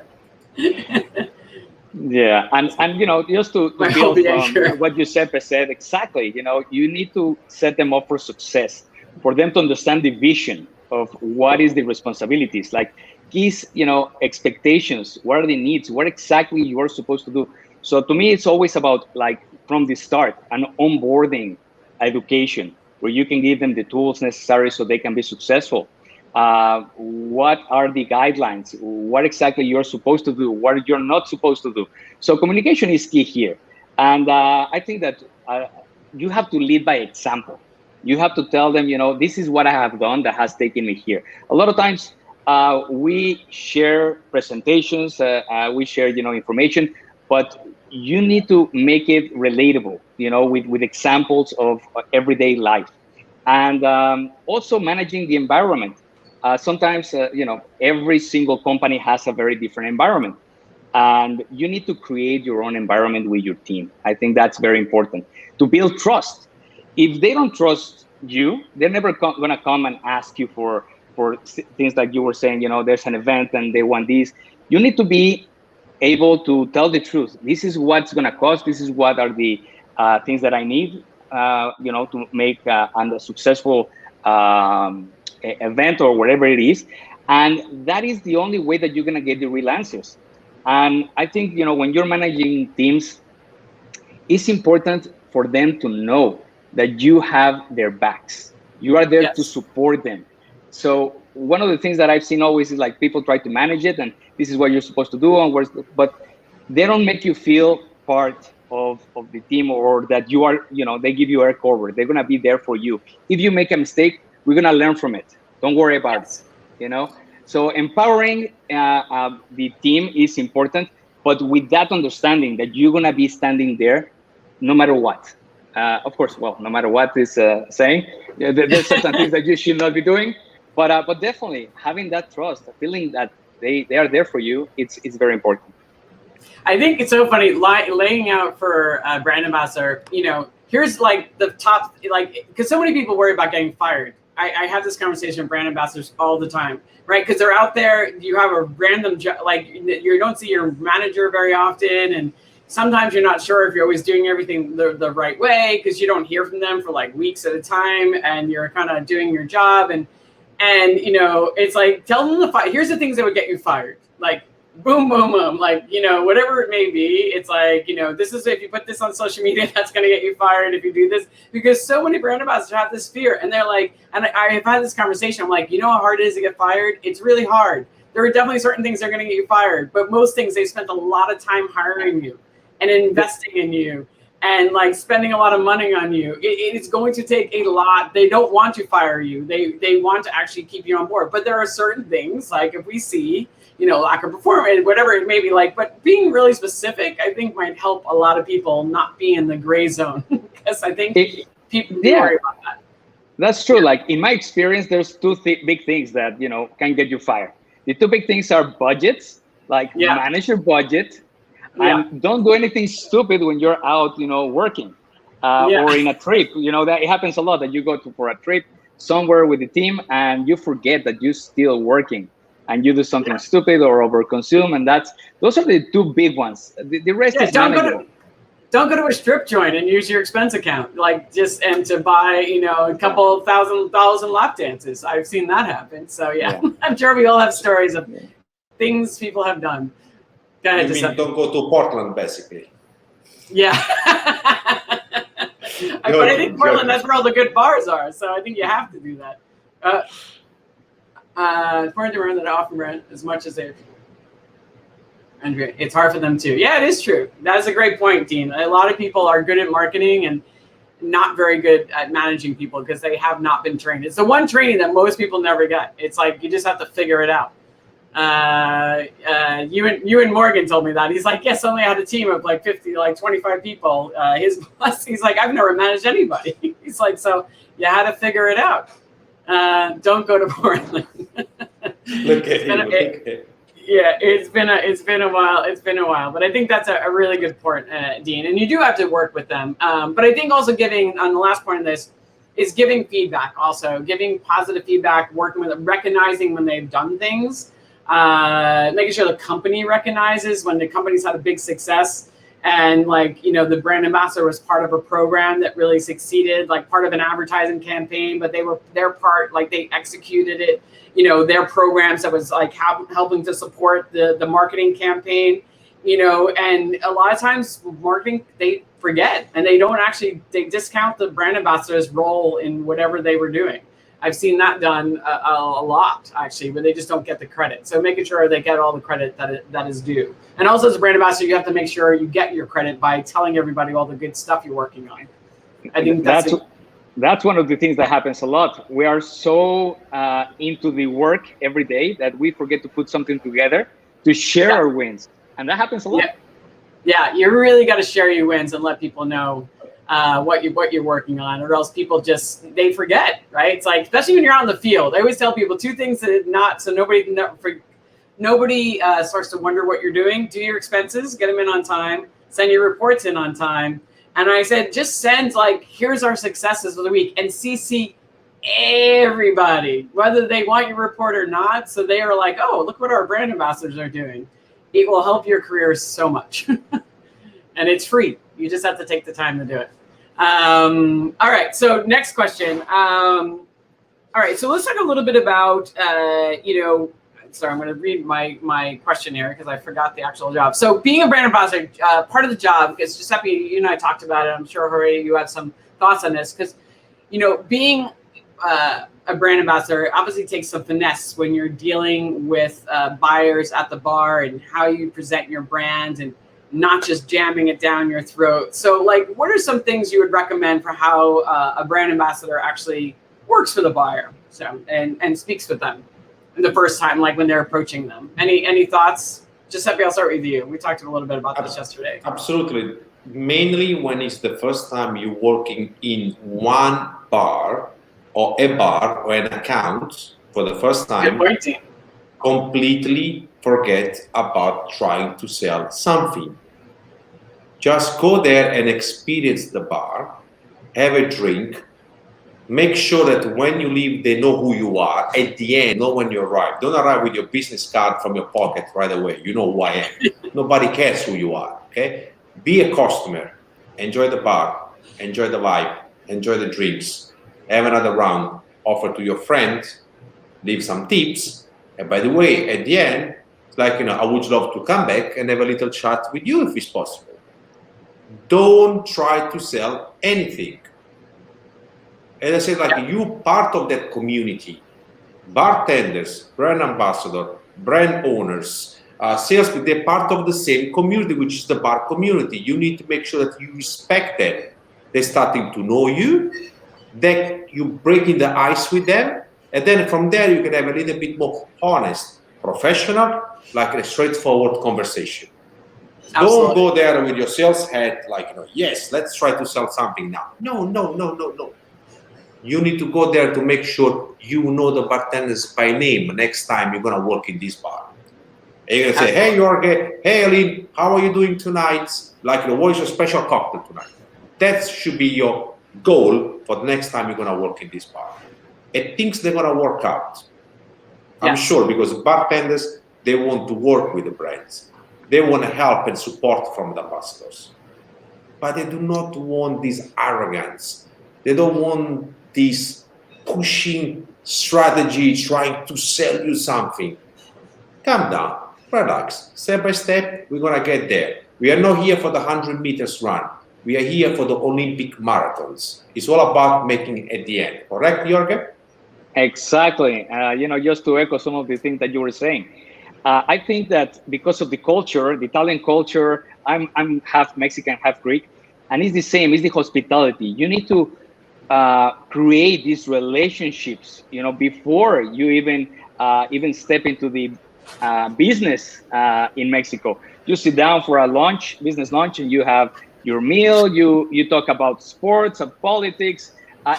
Yeah, and you know, just to build on what Giuseppe said, exactly. You know, you need to set them up for success, for them to understand the vision of what is the responsibilities, like keys, you know, expectations, what are the needs, what exactly you are supposed to do. So to me, it's always about, like, from the start, an onboarding education, where you can give them the tools necessary so they can be successful. What are the guidelines? What exactly you're supposed to do? What you're not supposed to do? So communication is key here. And I think that you have to lead by example. You have to tell them, you know, this is what I have done that has taken me here. A lot of times we share presentations, we share, you know, information, but you need to make it relatable, you know, with examples of everyday life. And also managing the environment. Sometimes, you know, every single company has a very different environment. And you need to create your own environment with your team. I think that's very important to build trust. If they don't trust you, they're never going to come and ask you for things like you were saying, you know, there's an event and they want these. You need to be able to tell the truth. This is what's going to cost. This is what are the things that I need, you know, to make a successful event or whatever it is. And that is the only way that you're going to get the real answers. And I think, you know, when you're managing teams, it's important for them to know that you have their backs. You are there to support them. So one of the things that I've seen always is like people try to manage it and this is what you're supposed to do, but they don't make you feel part of the team, or that you are, you know, they give you air cover. They're going to be there for you. If you make a mistake, we're going to learn from it. Don't worry about it, you know? So empowering the team is important, but with that understanding that you're going to be standing there no matter what. Of course, well, no matter what is saying, there's certain things that you should not be doing, but definitely having that trust, feeling that they are there for you, it's very important. I think it's so funny laying out for a brand ambassador, you know, here's like the top, like, because so many people worry about getting fired. I have this conversation with brand ambassadors all the time, right? Because they're out there, you have a random job, like you don't see your manager very often. And sometimes you're not sure if you're always doing everything the right way because you don't hear from them for like weeks at a time and you're kind of doing your job. And you know, it's like, tell them here's the things that would get you fired. Like, boom, boom, boom. Like, you know, whatever it may be, it's like, you know, this is, if you put this on social media, that's going to get you fired if you do this. Because so many brand ambassadors have this fear. And they're like, and I've had this conversation. I'm like, you know how hard it is to get fired? It's really hard. There are definitely certain things that are going to get you fired. But most things, they spent a lot of time hiring you and investing in you and like spending a lot of money on you. It's going to take a lot. They don't want to fire you. They want to actually keep you on board. But there are certain things, like if we see, you know, lack of performance, whatever it may be, like, but being really specific, I think might help a lot of people not be in the gray zone because I think people worry about that. That's true. Like in my experience, there's two big things that, you know, can get you fired. The two big things are budgets, like manage your budget and don't do anything stupid when you're out, you know, working or in a trip. You know, that it happens a lot that you go for a trip, somewhere with the team and you forget that you're still working and you do something stupid or overconsume, and those are the two big ones. The rest is manageable. Don't go to a strip joint and use your expense account, like and to buy, a couple $1,000 in lap dances. I've seen that happen. So yeah. I'm sure we all have stories of things people have done. Go ahead, you mean don't go to Portland, basically? Yeah. But I think Portland, that's where all the good bars are. So I think you have to do that. Important to remember that often rent as much as they. Andrea, it's hard for them too. Yeah, it is true. That's a great point, Dean. A lot of people are good at marketing and not very good at managing people because they have not been trained. It's the one training that most people never get. It's like you just have to figure it out. You and Morgan told me that. He's like, yes, only had a team of like 50, like 25 people. His boss, he's like, I've never managed anybody. He's like, so you had to figure it out. Don't go to Portland. Look at him. Yeah, it's been a while. It's been a while, but I think that's a really good point, Dean. And you do have to work with them. But I think also giving, on the last point of this, is giving feedback. Also giving positive feedback, working with them, recognizing when they've done things, making sure the company recognizes when the company's had a big success, and like the brand ambassador was part of a program that really succeeded, like part of an advertising campaign, but they were their part, like they executed it. Their programs that was like helping to support the marketing campaign, and a lot of times marketing, they forget and they discount the brand ambassador's role in whatever they were doing. I've seen that done a lot actually, but they just don't get the credit. So making sure they get all the credit that is due. And also as a brand ambassador, you have to make sure you get your credit by telling everybody all the good stuff you're working on. I think that's one of the things that happens a lot. We are so into the work every day that we forget to put something together to share our wins. And that happens a lot. Yeah, you really got to share your wins and let people know what you're working on, or else people they forget, right? It's like, especially when you're out in the field, I always tell people two things so nobody starts to wonder what you're doing. Do your expenses, get them in on time, send your reports in on time. And I said, just send here's our successes of the week and CC everybody, whether they want your report or not. So they are like, oh, look what our brand ambassadors are doing. It will help your career so much. And it's free. You just have to take the time to do it. All right. So next question. All right. So let's talk a little bit about, sorry, I'm going to read my question here because I forgot the actual job. So being a brand ambassador, part of the job, because Giuseppe, you and I talked about it. I'm sure, Jorge, you have some thoughts on this because, being a brand ambassador obviously takes some finesse when you're dealing with buyers at the bar and how you present your brand and not just jamming it down your throat. So what are some things you would recommend for how a brand ambassador actually works for the buyer and speaks with them the first time, when they're approaching them? Any thoughts? Giuseppe, I'll start with you. We talked a little bit about this yesterday. Absolutely. Mainly when it's the first time you're working in one bar or a bar or an account for the first time, completely forget about trying to sell something. Just go there and experience the bar, have a drink, make sure that when you leave, they know who you are at the end, not when you arrive. Don't arrive with your business card from your pocket right away. You know who I am. Nobody cares who you are, okay? Be a customer. Enjoy the bar. Enjoy the vibe. Enjoy the drinks. Have another round. Offer to your friends. Leave some tips. And by the way, at the end, it's like, I would love to come back and have a little chat with you if it's possible. Don't try to sell anything. As I said, you part of that community. Bartenders, brand ambassador, brand owners, salespeople, they're part of the same community, which is the bar community. You need to make sure that you respect them. They're starting to know you, that you're breaking the ice with them, and then from there you can have a little bit more honest, professional, a straightforward conversation. Absolutely. Don't go there with your sales hat yes, let's try to sell something now. No. You need to go there to make sure you know the bartenders by name next time you're going to work in this bar. And you're going to say, hey, Jorge, hey, Aline, how are you doing tonight? What is your special cocktail tonight? That should be your goal for the next time you're going to work in this bar. and things they're gonna work out. I'm Yes. sure, because bartenders, they want to work with the brands. They want to help and support from the ambassadors. But they do not want this arrogance. They don't want this pushing strategy, trying to sell you something. Calm down, relax. Step by step, we're going to get there. We are not here for the 100 meters run. We are here for the Olympic marathons. It's all about making it at the end. Correct, Jorge? Exactly. Just to echo some of the things that you were saying, I think that because of the culture, the Italian culture, I'm half Mexican, half Greek, and it's the same. It's the hospitality. You need to create these relationships, before you even step into the business in Mexico. You sit down for a lunch, business lunch, and you have your meal. You talk about sports and politics.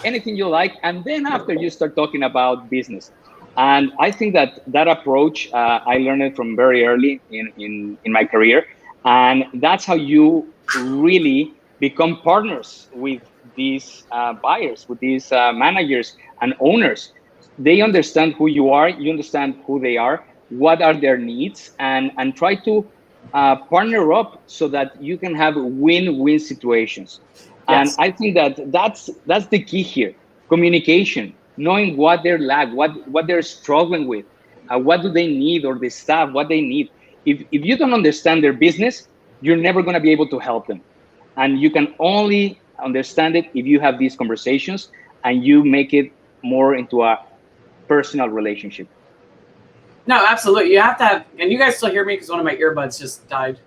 Anything you like, and then after you start talking about business. And I think that approach, I learned it from very early in my career, and that's how you really become partners with these buyers, with these managers and owners. They understand who you are, you understand who they are, what are their needs, and try to partner up so that you can have win-win situations. And Yes. I think that's the key here: communication, knowing what they lack, what they're struggling with, what do they need, or the staff, what they need. If you don't understand their business, you're never going to be able to help them. And you can only understand it if you have these conversations and you make it more into a personal relationship. No, absolutely. You have to have, and you guys still hear me because one of my earbuds just died.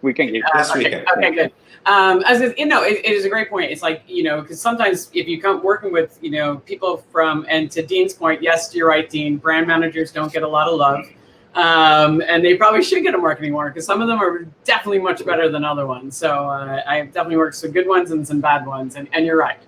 We can get Yes, we Okay, can. okay, good. As it is a great point. It's like, because sometimes if you come working with, people from, and to Dean's point, yes, you're right, Dean, brand managers don't get a lot of love. And they probably should get a marketing award, because some of them are definitely much better than other ones. So I've definitely worked some good ones and some bad ones, and you're right.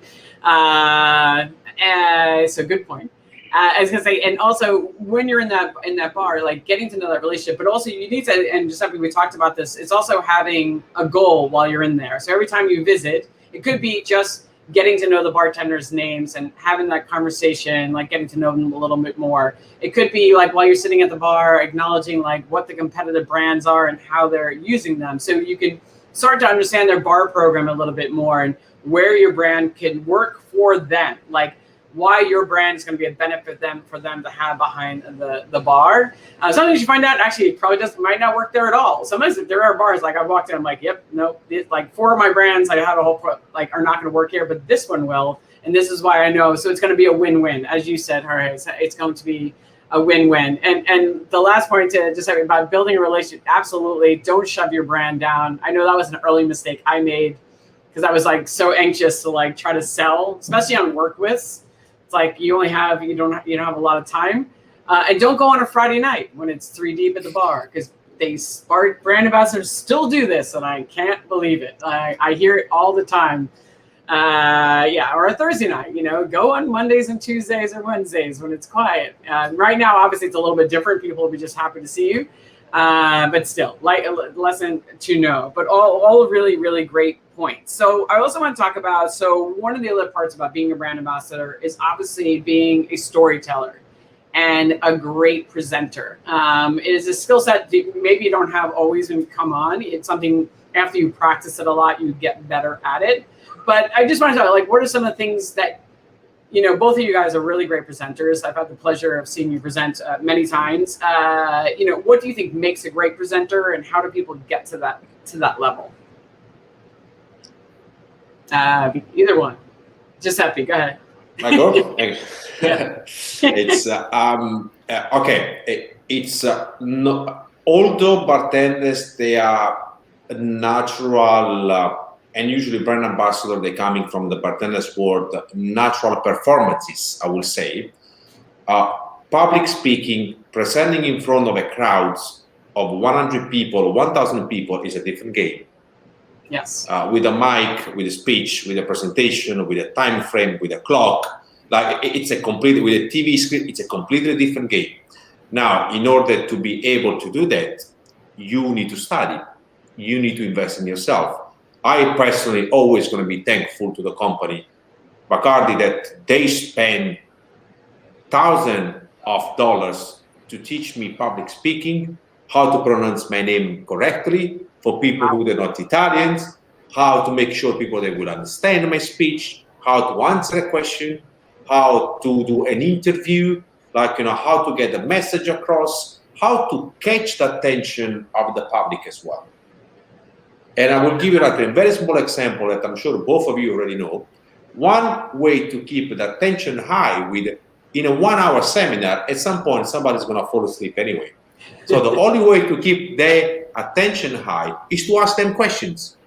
So good point. I was gonna say, and also when you're in that bar, like getting to know that relationship, but also you need to, and Giuseppe, we talked about this, it's also having a goal while you're in there. So every time you visit, it could be just getting to know the bartenders' names and having that conversation, like getting to know them a little bit more. It could be like while you're sitting at the bar, acknowledging like what the competitive brands are and how they're using them. So you can start to understand their bar program a little bit more and where your brand can work for them. Like, why your brand is going to be a benefit for them to have behind the bar. Sometimes you find out actually it probably might not work there at all. Sometimes if there are bars, like I walked in, I'm like, yep, nope. Like 4 of my brands I have a whole like are not going to work here, but this one will, and this is why I know. So it's going to be a win-win, as you said, Jorge. It's going to be a win-win. And the last point to just have about building a relationship, absolutely, don't shove your brand down. I know that was an early mistake I made because I was like so anxious to like try to sell, especially on work with. It's like you don't have a lot of time, and don't go on a Friday night when it's 3 deep at the bar, because brand ambassadors still do this, and I can't believe it. I hear it all the time. Or a Thursday night, go on Mondays and Tuesdays or Wednesdays when it's quiet. Right now, obviously, it's a little bit different. People will be just happy to see you, but still, like a lesson to know. But all really, really great points. So I also want to talk about, one of the other parts about being a brand ambassador is obviously being a storyteller and a great presenter. It is a skill set that maybe you don't have always when you come on. It's something after you practice it a lot, you get better at it. But I just want to talk, like, what are some of the things that, both of you guys are really great presenters. I've had the pleasure of seeing you present many times. What do you think makes a great presenter, and how do people get to that level? Either one. Giuseppe, go ahead. I go? Yeah. It's okay. It's although bartenders, they are natural and usually brand ambassador, they're coming from the bartenders world, natural performances, I will say. Public speaking, presenting in front of a crowd of 100 people, 1,000 people is a different game. Yes. With a mic, with a speech, with a presentation, with a time frame, with a clock, like with a TV screen, it's a completely different game. Now, in order to be able to do that, you need to study. You need to invest in yourself. I personally always going to be thankful to the company Bacardi that they spend thousands of dollars to teach me public speaking, how to pronounce my name correctly for people who are not Italians, how to make sure people they will understand my speech, how to answer a question, how to do an interview, like, how to get the message across, how to catch the attention of the public as well. And I will give you like a very small example that I'm sure both of you already know. One way to keep the attention high in a 1 hour seminar, at some point somebody's going to fall asleep anyway. So the only way to keep their attention high is to ask them questions.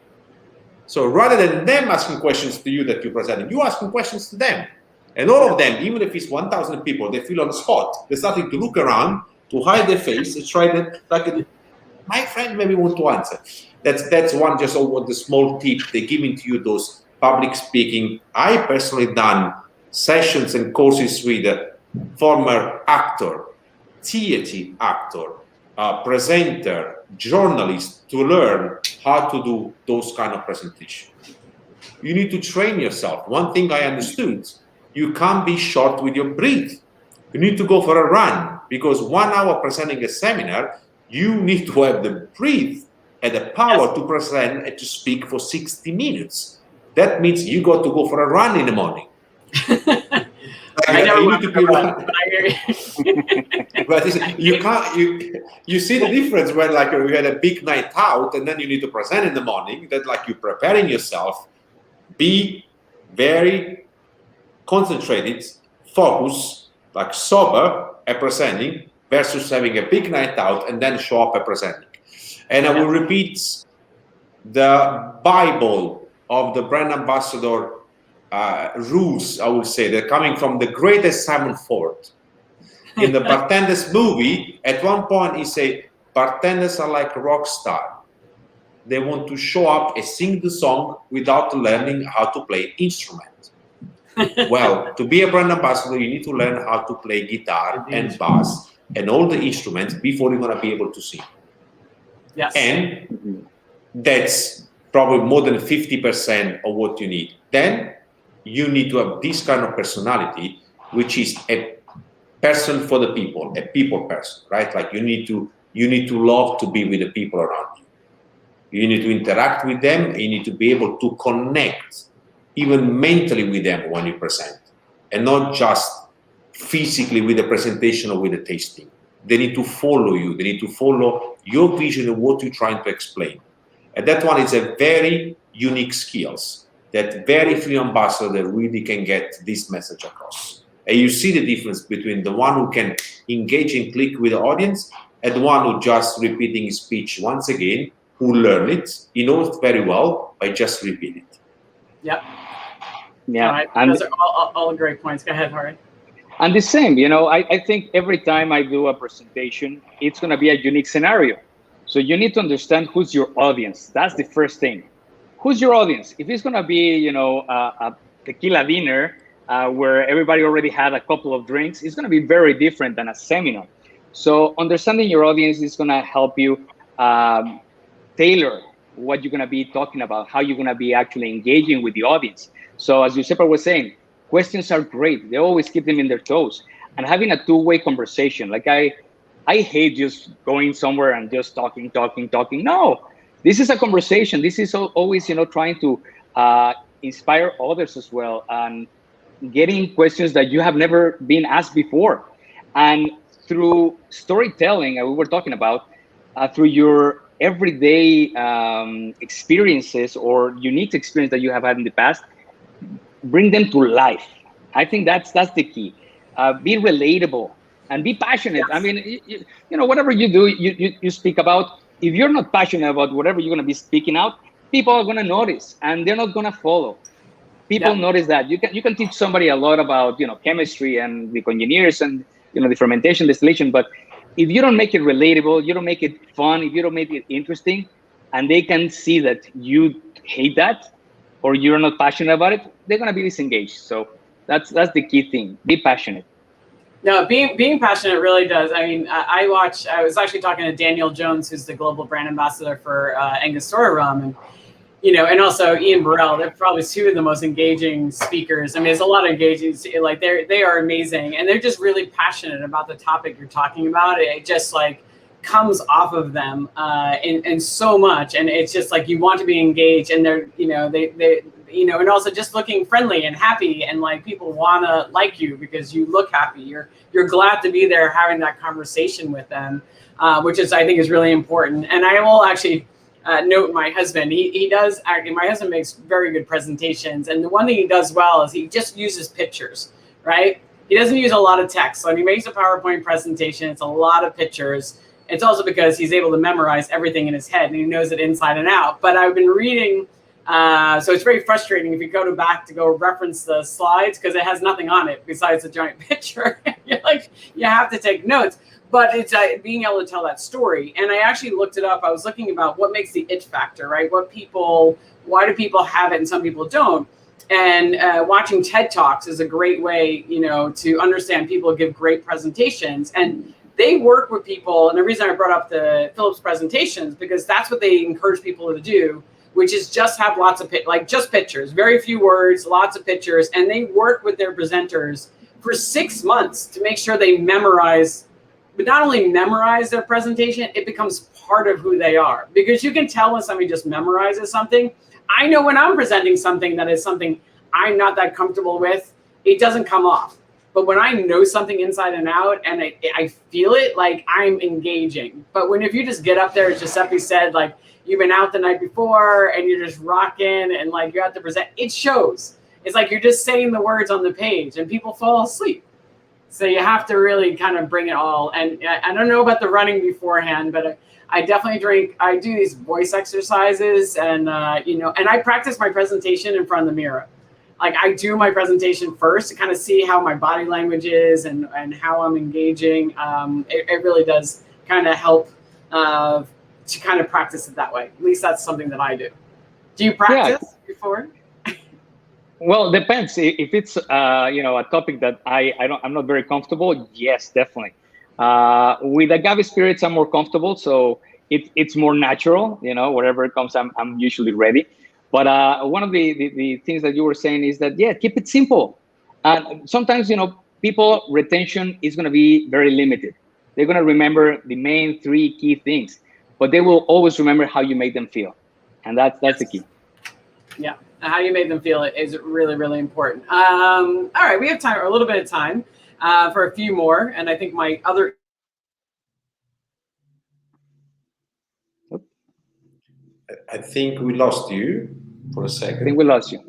So rather than them asking questions to you that you're presenting, you asking questions to them. And all of them, even if it's 1,000 people, they feel on the spot. They're starting to look around, to hide their face, and try to, like, my friend maybe want to answer. That's one just over the small tip they're giving to you, those public speaking. I personally done sessions and courses with a former actor, theater actor, presenter, journalist to learn how to do those kind of presentations. You need to train yourself. One thing I understood, you can't be short with your breath. You need to go for a run, because 1 hour presenting a seminar, you need to have the breath and the power to present and to speak for 60 minutes. That means you got to go for a run in the morning. I never went for a run, but I hear you. But you can't. You see the difference when, like, you had a big night out and then you need to present in the morning. That, like, you're preparing yourself, be very concentrated, focus, like sober at presenting, versus having a big night out and then show up at presenting. And I will repeat the Bible of the brand ambassador rules, I would say. They're coming from the greatest Simon Ford. In the Bartenders movie, at one point he said, bartenders are like a rock star. They want to show up and sing the song without learning how to play instrument. Well, to be a brand ambassador, you need to learn how to play guitar and bass and all the instruments before you're going to be able to sing. Yes. And that's probably more than 50% of what you need. Then you need to have this kind of personality, which is a person for the people, a people person, right? Like, you need to love to be with the people around you. You need to interact with them. You need to be able to connect even mentally with them when you present, and not just physically with the presentation or with the tasting. They need to follow you. They need to follow your vision of what you're trying to explain. And that one is a very unique skills that very few ambassadors really can get this message across. And you see the difference between the one who can engage and click with the audience and the one who just repeating his speech once again, who learn it, he knows it very well by just repeating it. Yep. Yeah. All right. Those are all great points. Go ahead, Jorge. And the same, I think every time I do a presentation, it's going to be a unique scenario. So you need to understand who's your audience. That's the first thing. Who's your audience? If it's going to be, a tequila dinner where everybody already had a couple of drinks, it's going to be very different than a seminar. So understanding your audience is going to help you tailor what you're going to be talking about, how you're going to be actually engaging with the audience. So as Giuseppe was saying, questions are great. They always keep them in their toes. And having a two-way conversation, like I hate just going somewhere and just talking. No, this is a conversation. This is always, trying to inspire others as well, and getting questions that you have never been asked before. And through storytelling, we were talking about, through your everyday experiences or unique experience that you have had in the past, bring them to life. I think that's the key. Be relatable and be passionate. Yes. I mean, whatever you do, you speak about. If you're not passionate about whatever you're going to be speaking out, people are going to notice and they're not going to follow. People notice that. You can teach somebody a lot about chemistry and the engineers and the fermentation, distillation, but if you don't make it relatable, you don't make it fun, if you don't make it interesting, and they can see that you hate that or you're not passionate about it, they're going to be disengaged. So that's the key thing. Be passionate. No, being passionate really does. I mean, I was actually talking to Daniel Jones, who's the global brand ambassador for Angostura rum, and you know, and also Ian Burrell, they're probably two of the most engaging speakers. I mean, there's a lot of engaging, like they are amazing, and they're just really passionate about the topic you're talking about. It just like comes off of them and so much, and it's just like you want to be engaged, and they're, you know, they you know, and also just looking friendly and happy, and like people want to like you because you look happy. You're glad to be there having that conversation with them, which is, I think, is really important. And I will actually note my husband. He does actually. My husband makes very good presentations, and the one thing he does well is he just uses pictures, right? He doesn't use a lot of text. So when he makes a PowerPoint presentation, it's a lot of pictures. It's also because he's able to memorize everything in his head, and he knows it inside and out. But I've been reading, so it's very frustrating if you go back to go reference the slides because it has nothing on it besides a giant picture. You're like, you have to take notes. But it's being able to tell that story. And I actually looked it up. I was looking about what makes the it factor, right? Why do people have it and some people don't? And watching TED Talks is a great way, you know, to understand people give great presentations. And they work with people. And the reason I brought up the Phillips presentations, because that's what they encourage people to do, which is just have lots of, just pictures, very few words, lots of pictures. And they work with their presenters for 6 months to make sure they memorize, but not only memorize their presentation, it becomes part of who they are. Because you can tell when somebody just memorizes something. I know when I'm presenting something that is something I'm not that comfortable with, it doesn't come off. But when I know something inside and out and I feel it, like I'm engaging. But if you just get up there, as Giuseppe said, like you've been out the night before and you're just rocking and like you have to present, it shows. It's like you're just saying the words on the page and people fall asleep. So you have to really kind of bring it all. And I don't know about the running beforehand, but I definitely I do these voice exercises and, you know, and I practice my presentation in front of the mirror. Like I do my presentation first to kind of see how my body language is and how I'm engaging. It really does kind of help to kind of practice it that way. At least that's something that I do. Do you practice before? Well, depends. If it's you know, a topic that I'm not very comfortable, yes, definitely. With agave spirits, I'm more comfortable, so it's more natural. You know, whatever it comes, I'm usually ready. But one of the things that you were saying is that keep it simple. Sometimes, you know, people retention is going to be very limited. They're going to remember the main 3 key things, but they will always remember how you made them feel, and that's the key. Yeah. How you made them feel is really, really important. All right, we have time, or a little bit of time for a few more. And I think my other... I think we lost you for a second. I think we lost you.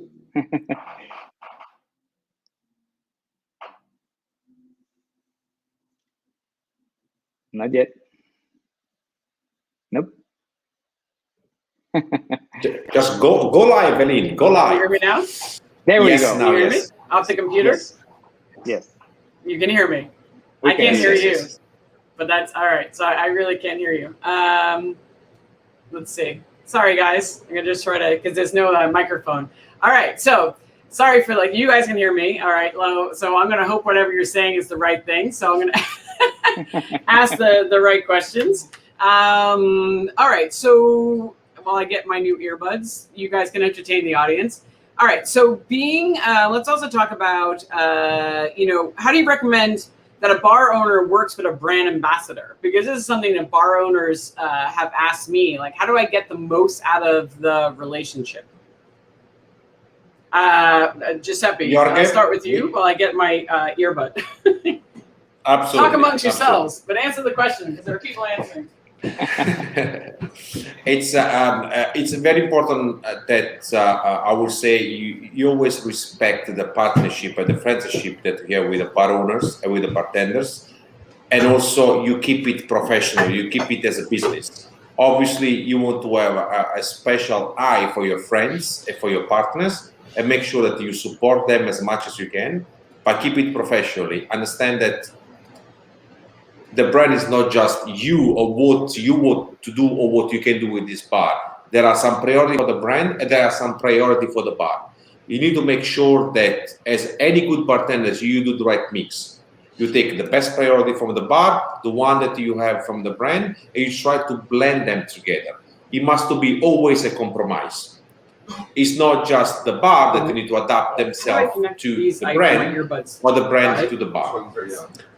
Not yet. Nope. Just go live, Eileen. Go live. Can you hear me now? There we go. Now, yes. Me? Off the computer? Yes. You can hear me. I can't hear you. But that's all right. So I really can't hear you. Let's see. Sorry, guys. I'm going to just try to, because there's no microphone. All right. So sorry for you guys can hear me. All right. So I'm going to hope whatever you're saying is the right thing. So I'm going to ask the right questions. All right. So while I get my new earbuds, you guys can entertain the audience. All right. So let's also talk about, you know, how do you recommend that a bar owner works with a brand ambassador? Because this is something that bar owners have asked me, like, how do I get the most out of the relationship? Giuseppe, I'll start with you while I get my earbud. Absolutely. Talk amongst yourselves, but answer the question because there are people answering. It's very important that I would say you always respect the partnership and the friendship that you have with the bar owners and with the bartenders, and also you keep it professional. You keep it as a business. Obviously, you want to have a special eye for your friends and for your partners, and make sure that you support them as much as you can, but keep it professionally. Understand that the brand is not just you or what you want to do or what you can do with this bar. There are some priority for the brand and there are some priority for the bar. You need to make sure that as any good bartenders, you do the right mix. You take the best priority from the bar, the one that you have from the brand, and you try to blend them together. It must be always a compromise. It's not just the bar that need to adapt themselves to the brand, or the brand to the bar.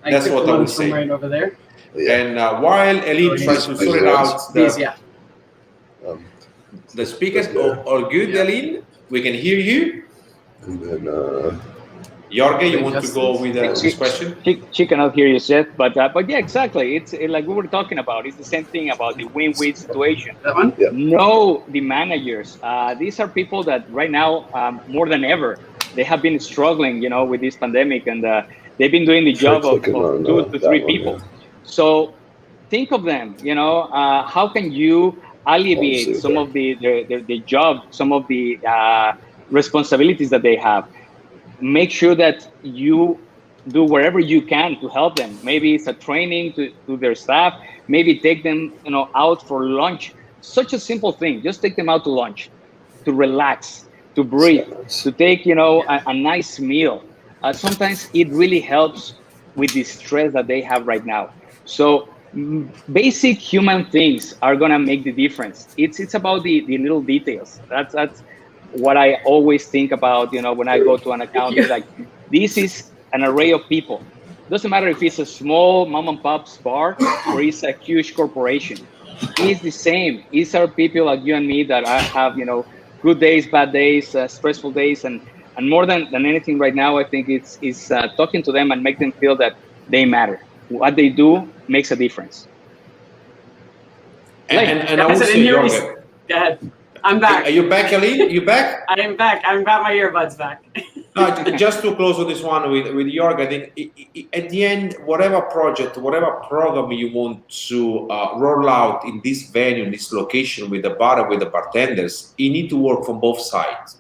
That's what I would say. Right over there. And while Eileen tries to sort it out, the speakers are good, Eileen. We can hear you. And then, Jorge, you want to go with this question? She cannot hear you, Seth, but yeah, exactly. It's like we were talking about. It's the same thing about the win-win situation. That one? Yeah. Know the managers. These are people that right now, more than ever, they have been struggling, with this pandemic, and they've been doing the job of 2 to 3 people. Yeah. So think of them. How can you alleviate some of the job, some of the responsibilities that they have? Make sure that you do wherever you can to help them. Maybe it's a training to their staff. Maybe take them, out for lunch. Such a simple thing. Just take them out to lunch, to relax, to breathe, to take, a nice meal. Sometimes it really helps with the stress that they have right now. So basic human things are gonna make the difference. It's about the little details. That's what I always think about, when I go to an account. It's like, this is an array of people. Doesn't matter if it's a small mom and pop's bar or it's a huge corporation. It's the same. It's our people like you and me that I have, good days, bad days, stressful days, and more than anything right now, I think it's talking to them and make them feel that they matter. What they do makes a difference. And I would say, Jorge, go ahead. I'm back. Are you back, Eileen? You back? I am back. I've got my earbuds back. No, just to close on this one with Jorge, I think at the end, whatever project, whatever program you want to roll out in this venue, in this location with the bar and with the bartenders, you need to work from both sides.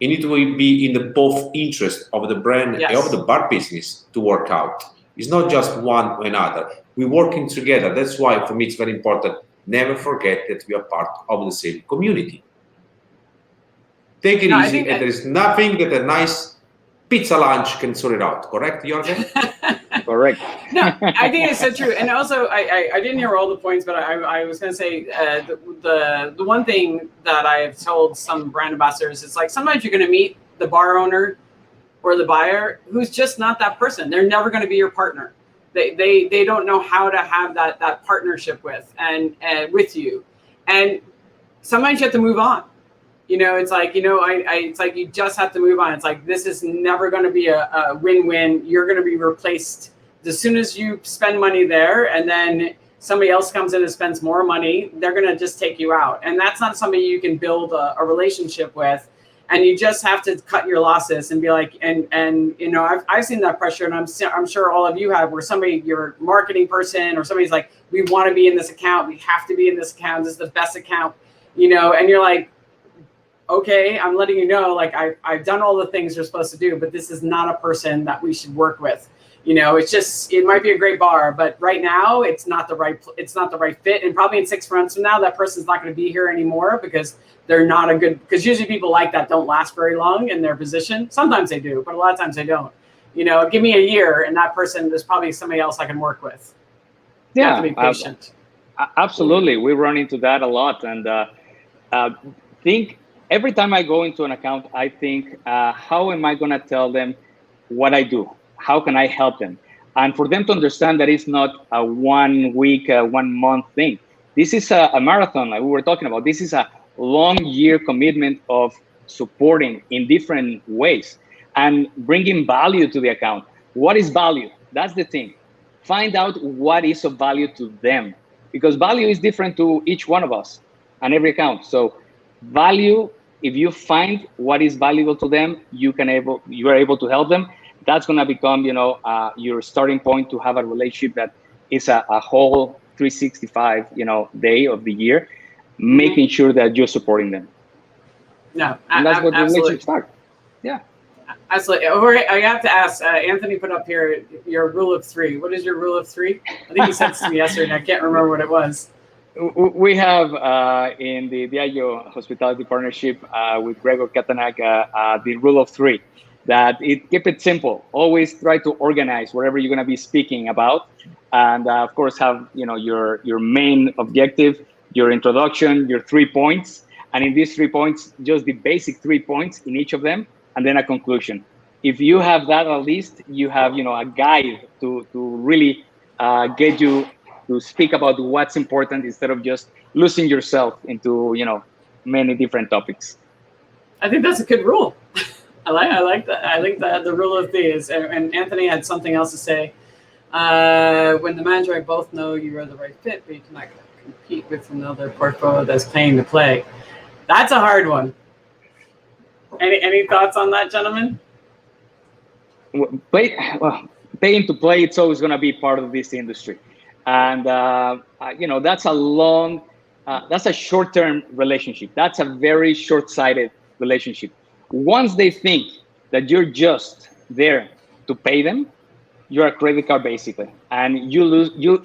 You need to be in the both interest of the brand and of the bar business to work out. It's not just one or another. We're working together. That's why, for me, it's very important. Never forget that we are part of the same community. Take it easy, and there is nothing that a nice pizza lunch can sort it out. Correct, Jorge? Correct. No, I think it's so true. And also, I didn't hear all the points, but I was going to say the one thing that I've told some brand ambassadors is like sometimes you're going to meet the bar owner or the buyer who's just not that person. They're never going to be your partner. They don't know how to have that partnership with with you, and sometimes you have to move on. It's like it's like you just have to move on. It's like this is never going to be a win-win. You're going to be replaced as soon as you spend money there, and then somebody else comes in and spends more money. They're going to just take you out, and that's not somebody you can build a relationship with. And you just have to cut your losses and be like, and I've seen that pressure, and I'm sure all of you have, where your marketing person or somebody's like, we want to be in this account, we have to be in this account, this is the best account, and you're like, okay, I'm letting you know, like I've done all the things you're supposed to do, but this is not a person that we should work with. It might be a great bar, but right now it's not the right fit. And probably in 6 months from now, that person's not going to be here anymore because they're not because usually people like that don't last very long in their position. Sometimes they do, but a lot of times they don't. Give me a year and that person, there's probably somebody else I can work with. You have to be patient. Absolutely. We run into that a lot. And think every time I go into an account, I think, how am I going to tell them what I do? How can I help them? And for them to understand that it's not a 1 week, 1 month thing. This is a marathon, like we were talking about. This is a long year commitment of supporting in different ways and bringing value to the account. What is value? That's the thing. Find out what is of value to them, because value is different to each one of us and every account. So value, if you find what is valuable to them, you are able to help them. That's going to become, your starting point to have a relationship that is a whole 365, day of the year, making sure that you're supporting them. No, and that's what the relationship starts. Yeah. Absolutely. I have to ask, Anthony put up here your rule of 3. What is your rule of 3? I think he said it to me yesterday, and I can't remember what it was. We have in the Diageo hospitality partnership with Gregor Katanak the rule of 3. That keep it simple. Always try to organize whatever you're going to be speaking about, and of course have your main objective, your introduction, your 3 points, And in these 3 points, just the basic 3 points in each of them, and then a conclusion. If you have that, at least you have, a guide to really get you to speak about what's important instead of just losing yourself into, many different topics. I think that's a good rule. I like that. I think that the rule of threes. And Anthony had something else to say. When the manager and I both know you are the right fit, but you cannot compete with another portfolio that's paying to play. That's a hard one. Any thoughts on that, gentlemen? Paying to play, it's always going to be part of this industry. And, that's that's a short-term relationship. That's a very short-sighted relationship. Once they think that you're just there to pay them, you're a credit card basically, and you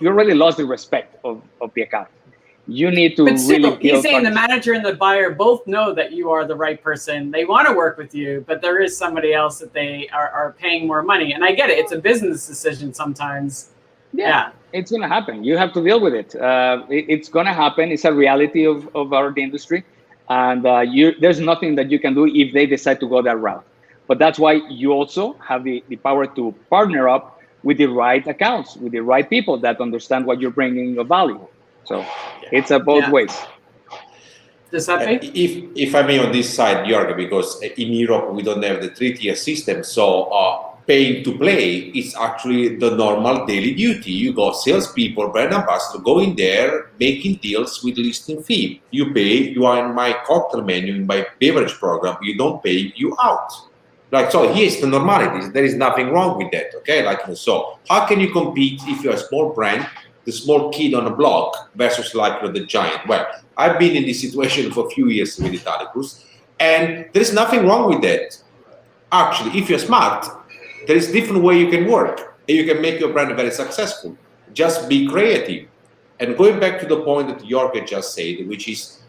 already lost the respect of the account. You need to really. He's saying the manager and the buyer both know that you are the right person. They want to work with you, but there is somebody else that they are paying more money. And I get it; it's a business decision sometimes. Yeah. It's going to happen. You have to deal with it. It's going to happen. It's a reality of our industry, and there's nothing that you can do if they decide to go that route. But that's why you also have the power to partner up with the right accounts, with the right people that understand what you're bringing of value. So it's both ways. Giuseppe? If I may on this side, Jorge, because in Europe we don't have the 3-tier system, so paying to play is actually the normal daily duty. You got salespeople, brand ambassador, go in there, making deals with listing fee. You pay, you are in my cocktail menu, in my beverage program. You don't pay, you out. So here's the normalities. There is nothing wrong with that, okay? So how can you compete if you're a small brand, the small kid on the block versus the giant? Well, I've been in this situation for a few years with Italicus, and there's nothing wrong with that. Actually, if you're smart, there is different way you can work, and you can make your brand very successful. Just be creative. And going back to the point that Jorge just said, which is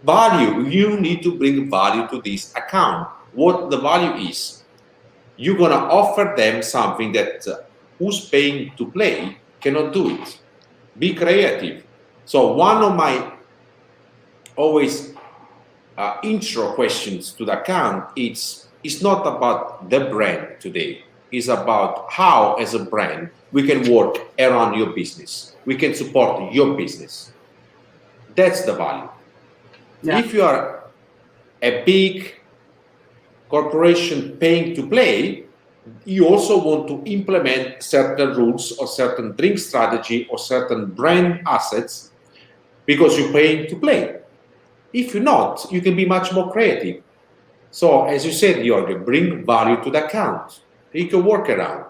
value. You need to bring value to this account. What the value is, you're gonna offer them something that who's paying to play cannot do it. Be creative. So one of my always intro questions to the account, it's not about the brand today. It's about how, as a brand, we can work around your business. We can support your business. That's the value. Yeah. If you are a big corporation paying to play, you also want to implement certain rules or certain drink strategy or certain brand assets because you're paying to play. If you're not, you can be much more creative. So as you said, Jorge, bring value to the account. You can work around.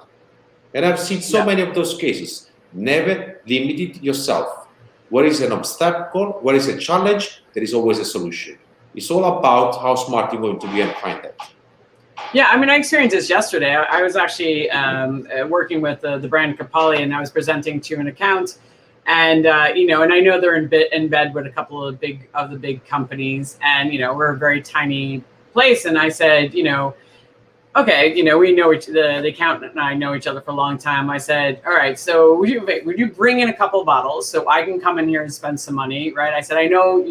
And I've seen so many of those cases. Never limit it yourself. Where is an obstacle, where is a challenge, there is always a solution. It's all about how smart you're going to be and find that. Yeah, I mean, I experienced this yesterday. I was actually working with the brand Capali, and I was presenting to an account, and and I know they're in bed with a couple of the big companies, and we're a very tiny place, and I said, okay, we know the accountant and I know each other for a long time. I said, all right, so would you bring in a couple of bottles so I can come in here and spend some money, right? I said, I know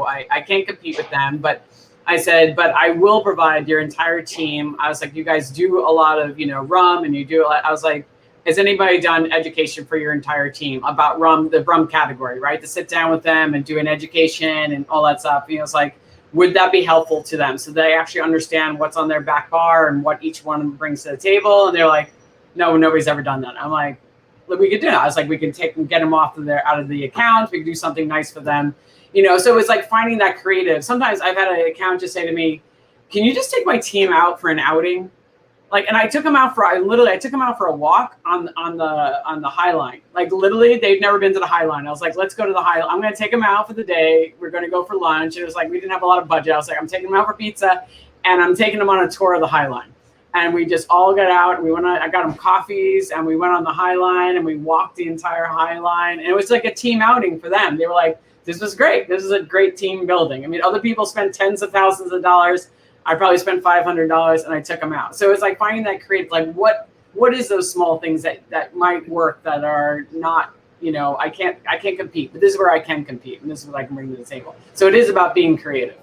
I can't compete with them, but I said, but I will provide your entire team. I was like, you guys do a lot of, rum, and you do a lot. I was like, has anybody done education for your entire team about rum, the rum category, right? To sit down with them and do an education and all that stuff. It's like, would that be helpful to them so they actually understand what's on their back bar and what each one brings to the table? And they're like, no, nobody's ever done that. I'm like, look, we could do that. I was like, we can get them out of the account. We can do something nice for them. So it's like finding that creative. Sometimes I've had an account just say to me, can you just take my team out for an outing? And I took them out for a walk on the High Line. Literally, they've never been to the High Line. I was like, let's go to the High Line. I'm going to take them out for the day. We're going to go for lunch. And it was like, we didn't have a lot of budget. I was like, I'm taking them out for pizza, and I'm taking them on a tour of the High Line. And we just all got out, and I got them coffees, and we went on the High Line, and we walked the entire High Line. And it was like a team outing for them. They were like, this was great. This is a great team building. I mean, other people spend tens of thousands of dollars. I probably spent $500, and I took them out. So it's like finding that creative, what is those small things that might work that are not, I can't compete, but this is where I can compete, and this is what I can bring to the table. So it is about being creative.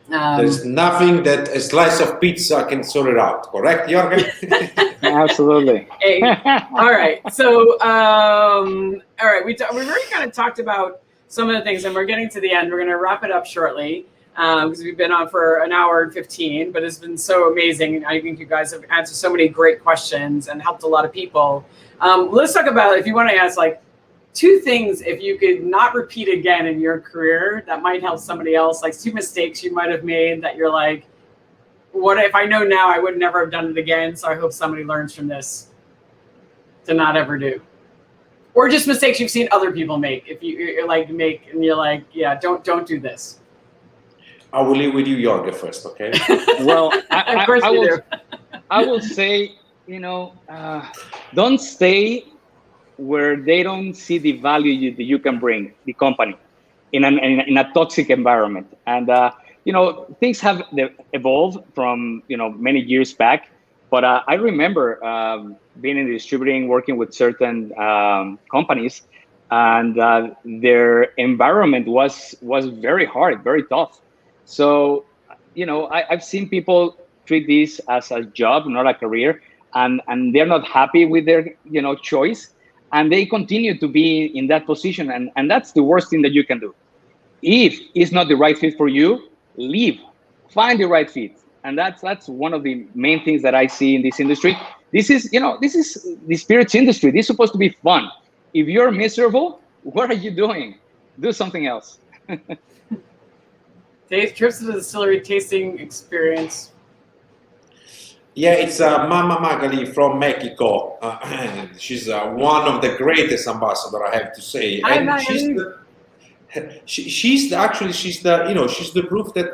There's nothing that a slice of pizza can sort it out, correct, Jorgen? Absolutely. Hey, all right. So, all right, we've already kind of talked about some of the things, and we're getting to the end. We're going to wrap it up shortly because we've been on for an hour and 15, but it's been so amazing. I think you guys have answered so many great questions and helped a lot of people. Let's talk about, if you want to ask, like, 2 things, if you could not repeat again in your career, that might help somebody else, like 2 mistakes you might have made that you're like, what if I know now I would never have done it again, so I hope somebody learns from this to not ever do. Or just mistakes you've seen other people make. If you're like you're like, yeah, don't do this. I will leave with you, Jorgen, first, okay? Well, Of course I you will, do. I will say, don't stay where they don't see the value that you can bring the company in a toxic environment. And things have evolved from many years back. But I remember being in distributing, working with certain companies, and their environment was very hard, very tough. So I've seen people treat this as a job, not a career, and they're not happy with their choice. And they continue to be in that position. And that's the worst thing that you can do. If it's not the right fit for you, leave, find the right fit. And that's one of the main things that I see in this industry. This is the spirits industry. This is supposed to be fun. If you're miserable, what are you doing? Do something else. Trips to the distillery tasting experience. Yeah, it's Mama Magali from Mexico. She's one of the greatest ambassadors, I have to say. Hi, And Magali. she's the proof that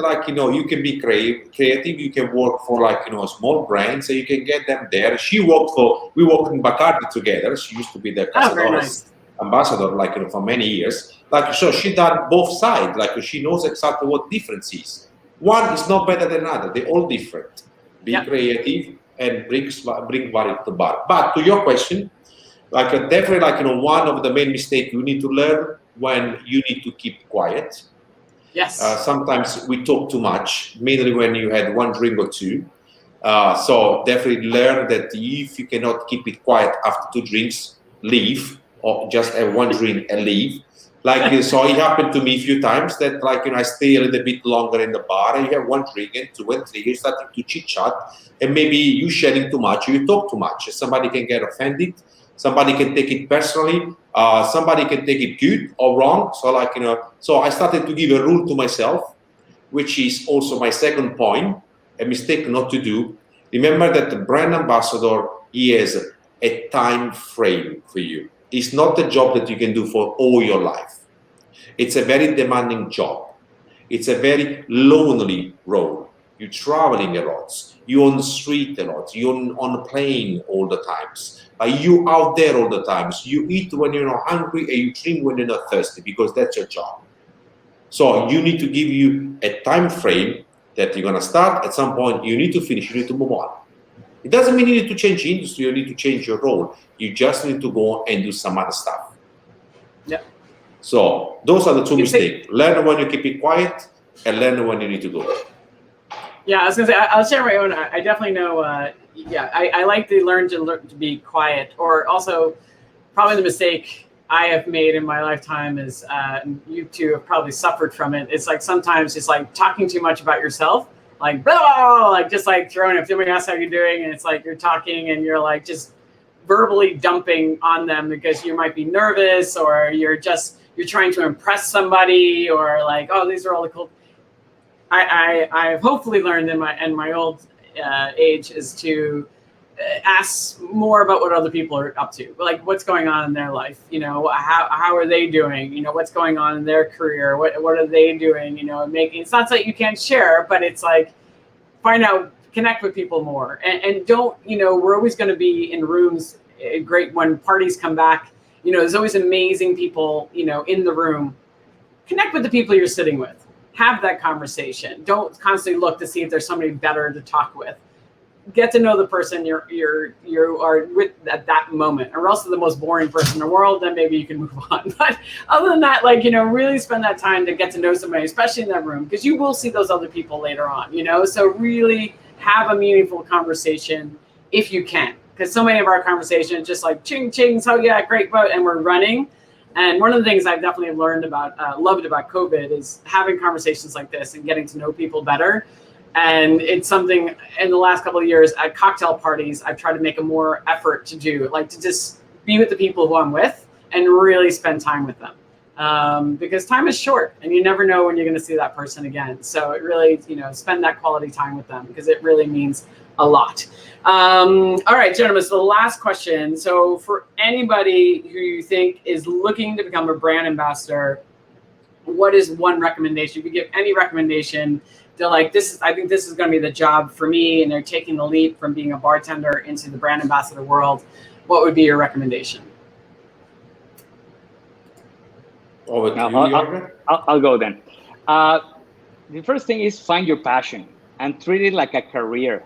you can be creative, you can work for small brands, and you can get them there. We worked in Bacardi together. She used to be the ambassador for many years. So she done both sides. She knows exactly what difference is. One is not better than another. They're all different. Be creative and bring value to the bar. But to your question, definitely one of the main mistakes you need to learn when you need to keep quiet. Yes. Sometimes we talk too much, mainly when you had 1 drink or 2. So definitely learn that if you cannot keep it quiet after 2 drinks, leave, or just have 1 drink and leave. So it happened to me a few times that I stay a little bit longer in the bar, and you have 1 drink and 2 and 3, you're starting to chit chat, and maybe you sharing too much, you talk too much. Somebody can get offended, somebody can take it personally, somebody can take it good or wrong. So I started to give a rule to myself, which is also my second point, a mistake not to do. Remember that the brand ambassador, he has a time frame for you. It's not a job that you can do for all your life. It's a very demanding job. It's a very lonely role. You're traveling a lot. You're on the street a lot. You're on a plane all the times. You out there all the times. You eat when you're not hungry, and you drink when you're not thirsty, because that's your job. So you need to give you a time frame that you're gonna start. At some point, you need to finish. You need to move on. It doesn't mean you need to change industry. You need to change your role. You just need to go and do some other stuff. Yeah. So those are the 2 mistakes. Learn when you keep it quiet, and learn when you need to go. Yeah, I was gonna say, I'll share my own. I definitely know. I like to learn to be quiet. Or also, probably the mistake I have made in my lifetime is, you two have probably suffered from it. It's sometimes it's talking too much about yourself, just throwing it. Somebody asks how you're doing, and it's you're talking and you're just verbally dumping on them because you might be nervous, or you're trying to impress somebody, or oh, these are all the cool. I've hopefully learned in my old age is to ask more about what other people are up to, what's going on in their life. How are they doing? What's going on in their career? What are they doing? It's not that you can't share, but it's find out, connect with people more, and don't. We're always going to be in rooms. Great when parties come back. There's always amazing people. In the room. Connect with the people you're sitting with. Have that conversation. Don't constantly look to see if there's somebody better to talk with. get to know the person you are with at that moment, or else they're the most boring person in the world, then maybe you can move on. But other than that, like, really spend that time to get to know somebody, especially in that room, because you will see those other people later on, so really have a meaningful conversation if you can, because so many of our conversations just like ching ching, so yeah, great, but, and we're running. And one of the things I've definitely loved about COVID is having conversations like this and getting to know people better. And it's something in the last couple of years at cocktail parties, I've tried to make a more effort to do, like to just be with the people who I'm with and really spend time with them. Because time is short and you never know when you're going to see that person again. So it really, spend that quality time with them, because it really means a lot. All right, gentlemen, so the last question. So for anybody who you think is looking to become a brand ambassador, what is one recommendation? If you give any recommendation, they're like, I think this is going to be the job for me, and they're taking the leap from being a bartender into the brand ambassador world, what would be your recommendation? Over to you, Jorge. I'll go then. The first thing is find your passion and treat it like a career,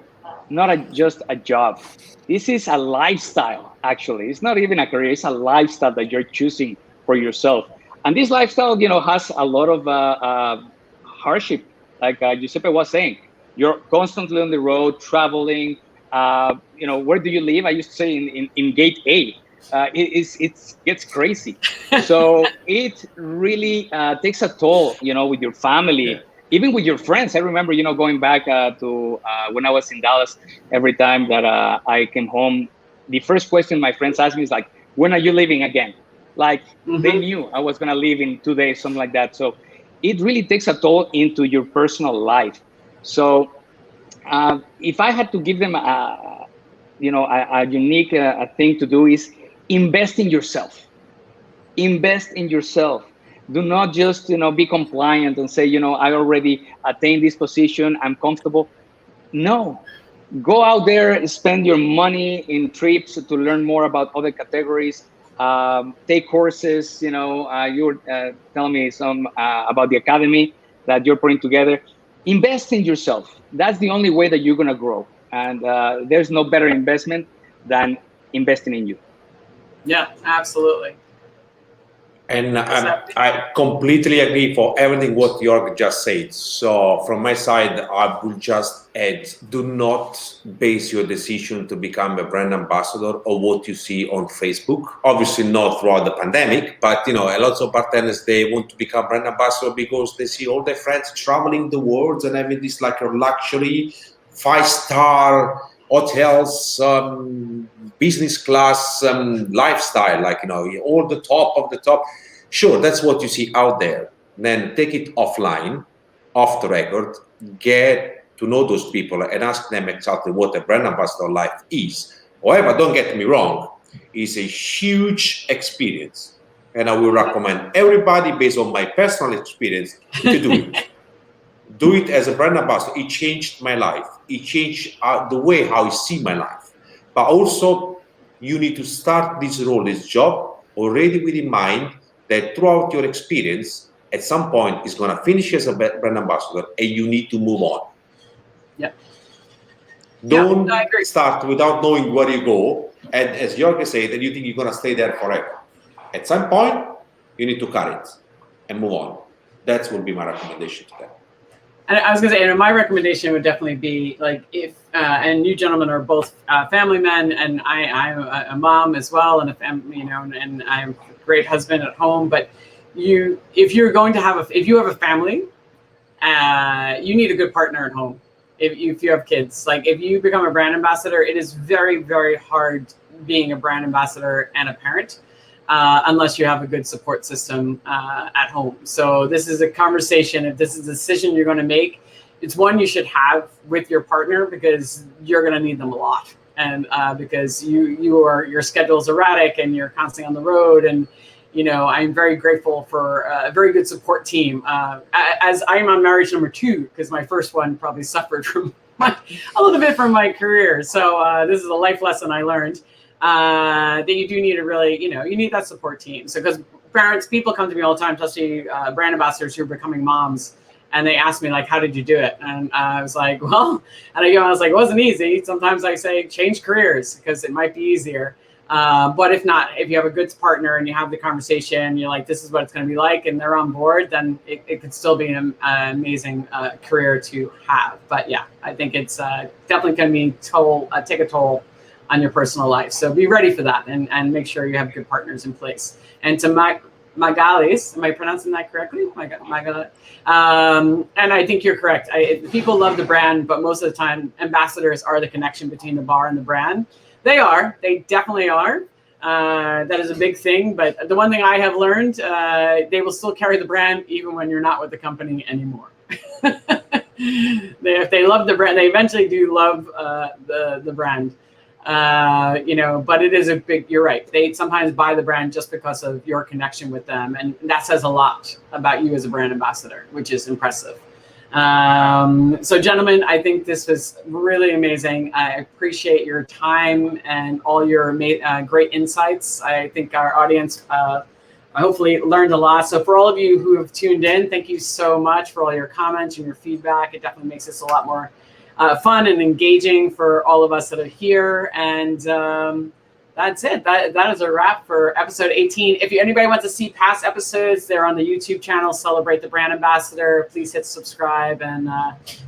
not just a job. This is a lifestyle, actually. It's not even a career. It's a lifestyle that you're choosing for yourself. And this lifestyle, has a lot of hardship. Like Giuseppe was saying, you're constantly on the road, traveling. Where do you live? I used to say in gate A. It gets crazy. So it really takes a toll, with your family, even with your friends. I remember, going back to when I was in Dallas, every time that I came home, the first question my friends asked me is like, when are you leaving again? Like they knew I was going to leave in 2 days, something like that. So it really takes a toll into your personal life. So if I had to give them a unique thing to do is invest in yourself. Invest in yourself. Do not just, be compliant and say, I already attained this position, I'm comfortable. No, go out there and spend your money in trips to learn more about other categories. Take courses, you were telling me some about the academy that you're putting together. Invest in yourself. That's the only way that you're going to grow. And there's no better investment than investing in you. Yeah, absolutely. And I completely agree for everything what Jorge just said. So from my side, I will just add, do not base your decision to become a brand ambassador on what you see on Facebook. Obviously not throughout the pandemic, but a lot of bartenders, they want to become brand ambassador because they see all their friends traveling the world and having this like a luxury 5-star hotels, business class lifestyle, like, all the top of the top. Sure, that's what you see out there. Then take it offline, off the record, get to know those people and ask them exactly what a brand ambassador life is. However, don't get me wrong, it's a huge experience. And I will recommend everybody, based on my personal experience, to do it. Do it as a brand ambassador. It changed my life. It changed the way how I see my life. But also, you need to start this role, this job, already with in mind that throughout your experience, at some point, it's going to finish as a brand ambassador, and you need to move on. Yeah. Don't start without knowing where you go. And as Jorge said, that you think you're going to stay there forever. At some point, you need to cut it and move on. That would be my recommendation to them. And I was going to say, my recommendation would definitely be like, if and you gentlemen are both family men, and I'm a mom as well, and a family, and I'm a great husband at home. But if you're going to if you have a family, you need a good partner at home. If you have kids, like if you become a brand ambassador, it is very, very hard being a brand ambassador and a parent. Unless you have a good support system at home. So this is a conversation. If this is a decision you're going to make, it's one you should have with your partner, because you're going to need them a lot. And because your schedule's erratic and you're constantly on the road. And, I'm very grateful for a very good support team. As I'm on marriage number 2, because my first one probably suffered from a little bit from my career. So this is a life lesson I learned. That you do need to really, you need that support team. So because people come to me all the time, especially brand ambassadors who are becoming moms, And they asked me, like, how did you do it? And I was like, well, and I was like, it wasn't easy. Sometimes I say change careers because it might be easier. But if not, if you have a good partner and you have the conversation, you're like, this is what it's going to be like, and they're on board, then it could still be an amazing career to have. But yeah, I think it's definitely going to be take a toll on your personal life. So be ready for that and make sure you have good partners in place. And to Magalis, am I pronouncing that correctly? Magalis. And I think you're correct. People love the brand, but most of the time, ambassadors are the connection between the bar and the brand. They definitely are. That is a big thing. But the one thing I have learned, they will still carry the brand even when you're not with the company anymore. If they love the brand, they eventually do love the brand. But it is a big, you're right. They sometimes buy the brand just because of your connection with them. And that says a lot about you as a brand ambassador, which is impressive. So gentlemen, I think this was really amazing. I appreciate your time and all your great insights. I think our audience hopefully learned a lot. So for all of you who have tuned in, thank you so much for all your comments and your feedback. It definitely makes this a lot more fun and engaging for all of us that are here. And that's it. That is a wrap for episode 18. If anybody wants to see past episodes, they're on the YouTube channel, Celebrate the Brand Ambassador. Please hit subscribe and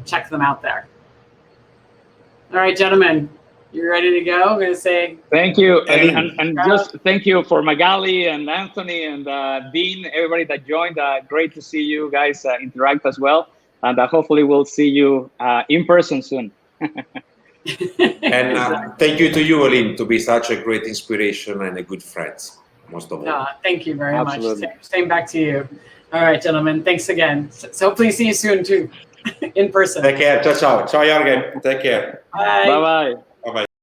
check them out there. All right, gentlemen, you ready to go? I'm going to say thank you. And just thank you for Magali and Anthony and Dean, everybody that joined. Great to see you guys interact as well. And hopefully we'll see you in person soon. And thank you to you, Aline, to be such a great inspiration and a good friend, most of all. Thank you very much. Same back to you. All right, gentlemen. Thanks again. So hopefully see you soon, too, in person. Take care. Ciao, ciao. Ciao, Jorge. Take care. Bye. Bye-bye.